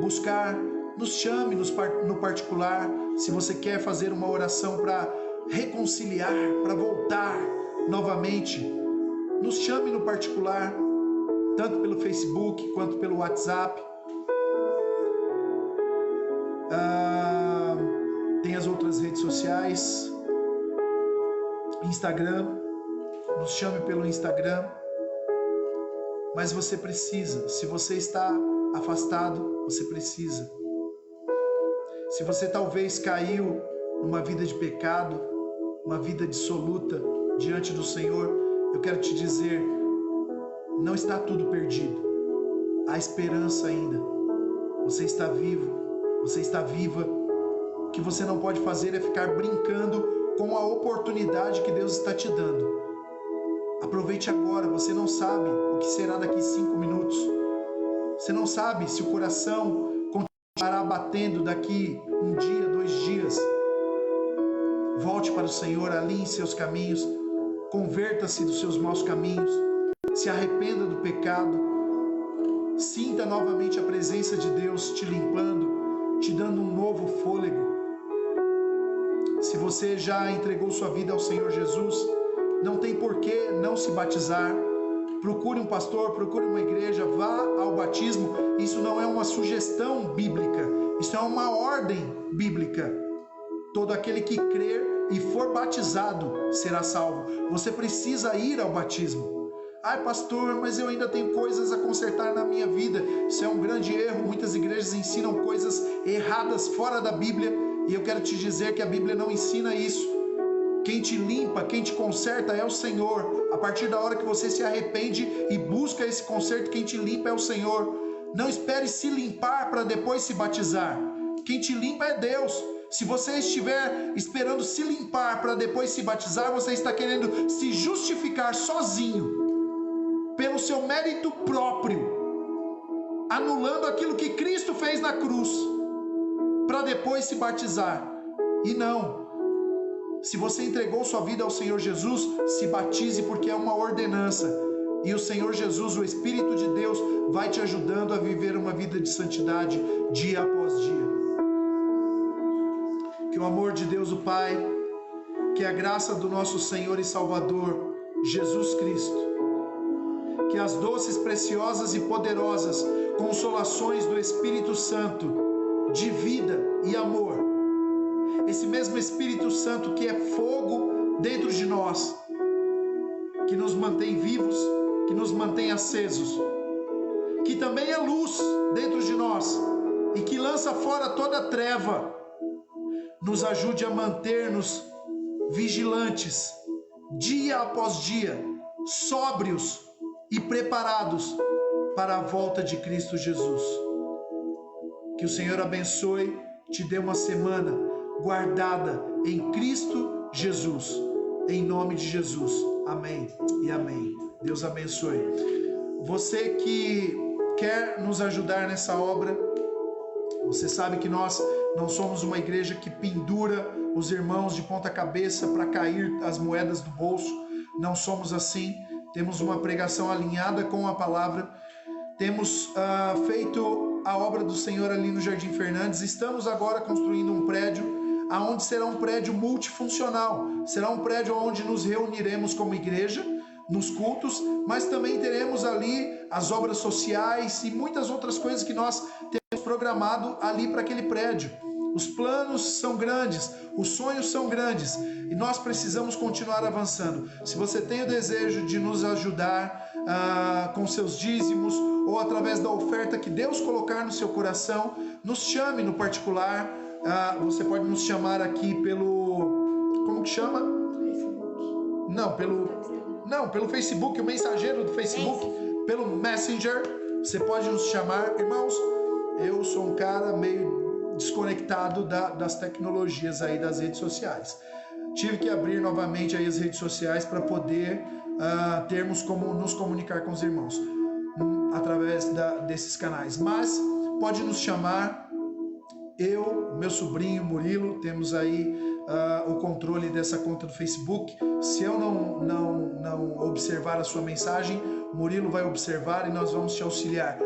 buscar, nos chame no particular, se você quer fazer uma oração para reconciliar, para voltar novamente, nos chame no particular, tanto pelo Facebook quanto pelo WhatsApp. Tem as outras redes sociais, Instagram, nos chame pelo Instagram. Mas você precisa, se você está afastado, você precisa. Se você talvez caiu numa vida de pecado, uma vida dissoluta diante do Senhor, eu quero te dizer, não está tudo perdido. Há esperança ainda. Você está vivo, você está viva. O que você não pode fazer é ficar brincando com a oportunidade que Deus está te dando. Aproveite agora, você não sabe o que será daqui 5 minutos. Você não sabe se o coração continuará batendo daqui 1 dia, 2 dias. Volte para o Senhor, alinhe seus caminhos, converta-se dos seus maus caminhos, se arrependa do pecado, sinta novamente a presença de Deus te limpando, te dando um novo fôlego. Se você já entregou sua vida ao Senhor Jesus, não tem por que não se batizar. Procure um pastor, procure uma igreja, vá ao batismo. Isso não é uma sugestão bíblica, isso é uma ordem bíblica. Todo aquele que crer e for batizado será salvo. Você precisa ir ao batismo. Ai, pastor, mas eu ainda tenho coisas a consertar na minha vida. Isso é um grande erro. Muitas igrejas ensinam coisas erradas fora da Bíblia, e eu quero te dizer que a Bíblia não ensina isso. Quem te limpa, quem te conserta é o Senhor. A partir da hora que você se arrepende e busca esse conserto, quem te limpa é o Senhor. Não espere se limpar para depois se batizar. Quem te limpa é Deus. Se você estiver esperando se limpar para depois se batizar, você está querendo se justificar sozinho, pelo seu mérito próprio, anulando aquilo que Cristo fez na cruz, para depois se batizar. E não. Se você entregou sua vida ao Senhor Jesus, se batize, porque é uma ordenança. E o Senhor Jesus, o Espírito de Deus, vai te ajudando a viver uma vida de santidade dia após dia. Que o amor de Deus o Pai, que a graça do nosso Senhor e Salvador, Jesus Cristo, que as doces, preciosas e poderosas consolações do Espírito Santo, de vida e amor, esse mesmo Espírito Santo que é fogo dentro de nós, que nos mantém vivos, que nos mantém acesos, que também é luz dentro de nós e que lança fora toda treva, nos ajude a manter-nos vigilantes, dia após dia, sóbrios e preparados para a volta de Cristo Jesus. Que o Senhor abençoe, te dê uma semana guardada em Cristo Jesus, em nome de Jesus. Amém e amém. Deus abençoe. Você que quer nos ajudar nessa obra, você sabe que nós não somos uma igreja que pendura os irmãos de ponta cabeça para cair as moedas do bolso. Não somos assim. Temos uma pregação alinhada com a palavra. Temos feito a obra do Senhor ali no Jardim Fernandes. Estamos agora construindo um prédio, aonde será um prédio multifuncional. Será um prédio onde nos reuniremos como igreja, nos cultos, mas também teremos ali as obras sociais e muitas outras coisas que nós temos programado ali para aquele prédio. Os planos são grandes, os sonhos são grandes e nós precisamos continuar avançando. Se você tem o desejo de nos ajudar com seus dízimos ou através da oferta que Deus colocar no seu coração, nos chame no particular. Você pode nos chamar aqui pelo... Como que chama? Pelo Facebook, o mensageiro do Facebook, pelo Messenger. Você pode nos chamar. Irmãos, eu sou um cara meio desconectado das tecnologias aí das redes sociais. Tive que abrir novamente aí as redes sociais para poder termos como nos comunicar com os irmãos através desses canais. Mas pode nos chamar, eu, meu sobrinho Murilo, temos aí o controle dessa conta do Facebook. Se eu não observar a sua mensagem, Murilo vai observar e nós vamos te auxiliar,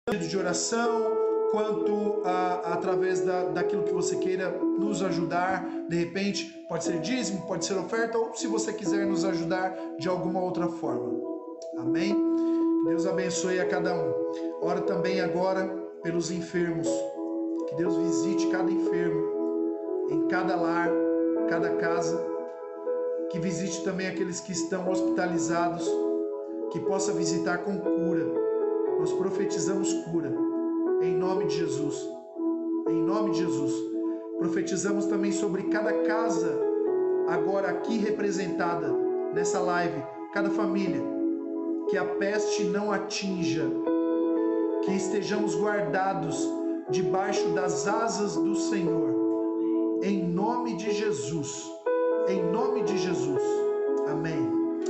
tanto de oração quanto através daquilo que você queira nos ajudar. De repente pode ser dízimo, pode ser oferta, ou se você quiser nos ajudar de alguma outra forma. Amém? Que Deus abençoe a cada um. Ora também agora pelos enfermos, que Deus visite cada enfermo em cada lar, cada casa, que visite também aqueles que estão hospitalizados, que possa visitar com cura. Nós profetizamos cura em nome de Jesus. Em nome de Jesus. Profetizamos também sobre cada casa agora aqui representada nessa live, cada família, que a peste não atinja, que estejamos guardados debaixo das asas do Senhor. Em nome de Jesus. Em nome de Jesus. Amém.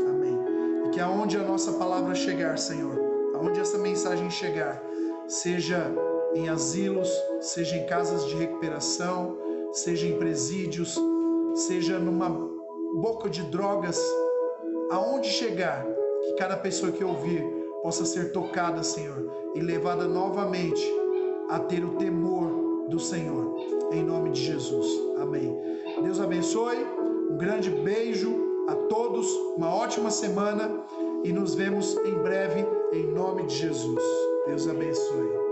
Amém. E que aonde a nossa palavra chegar, Senhor, aonde essa mensagem chegar, seja em asilos, seja em casas de recuperação, seja em presídios, seja numa boca de drogas, aonde chegar, que cada pessoa que ouvir possa ser tocada, Senhor, e levada novamente a ter o temor do Senhor, em nome de Jesus. Amém. Deus abençoe, um grande beijo a todos, uma ótima semana e nos vemos em breve, em nome de Jesus. Deus abençoe.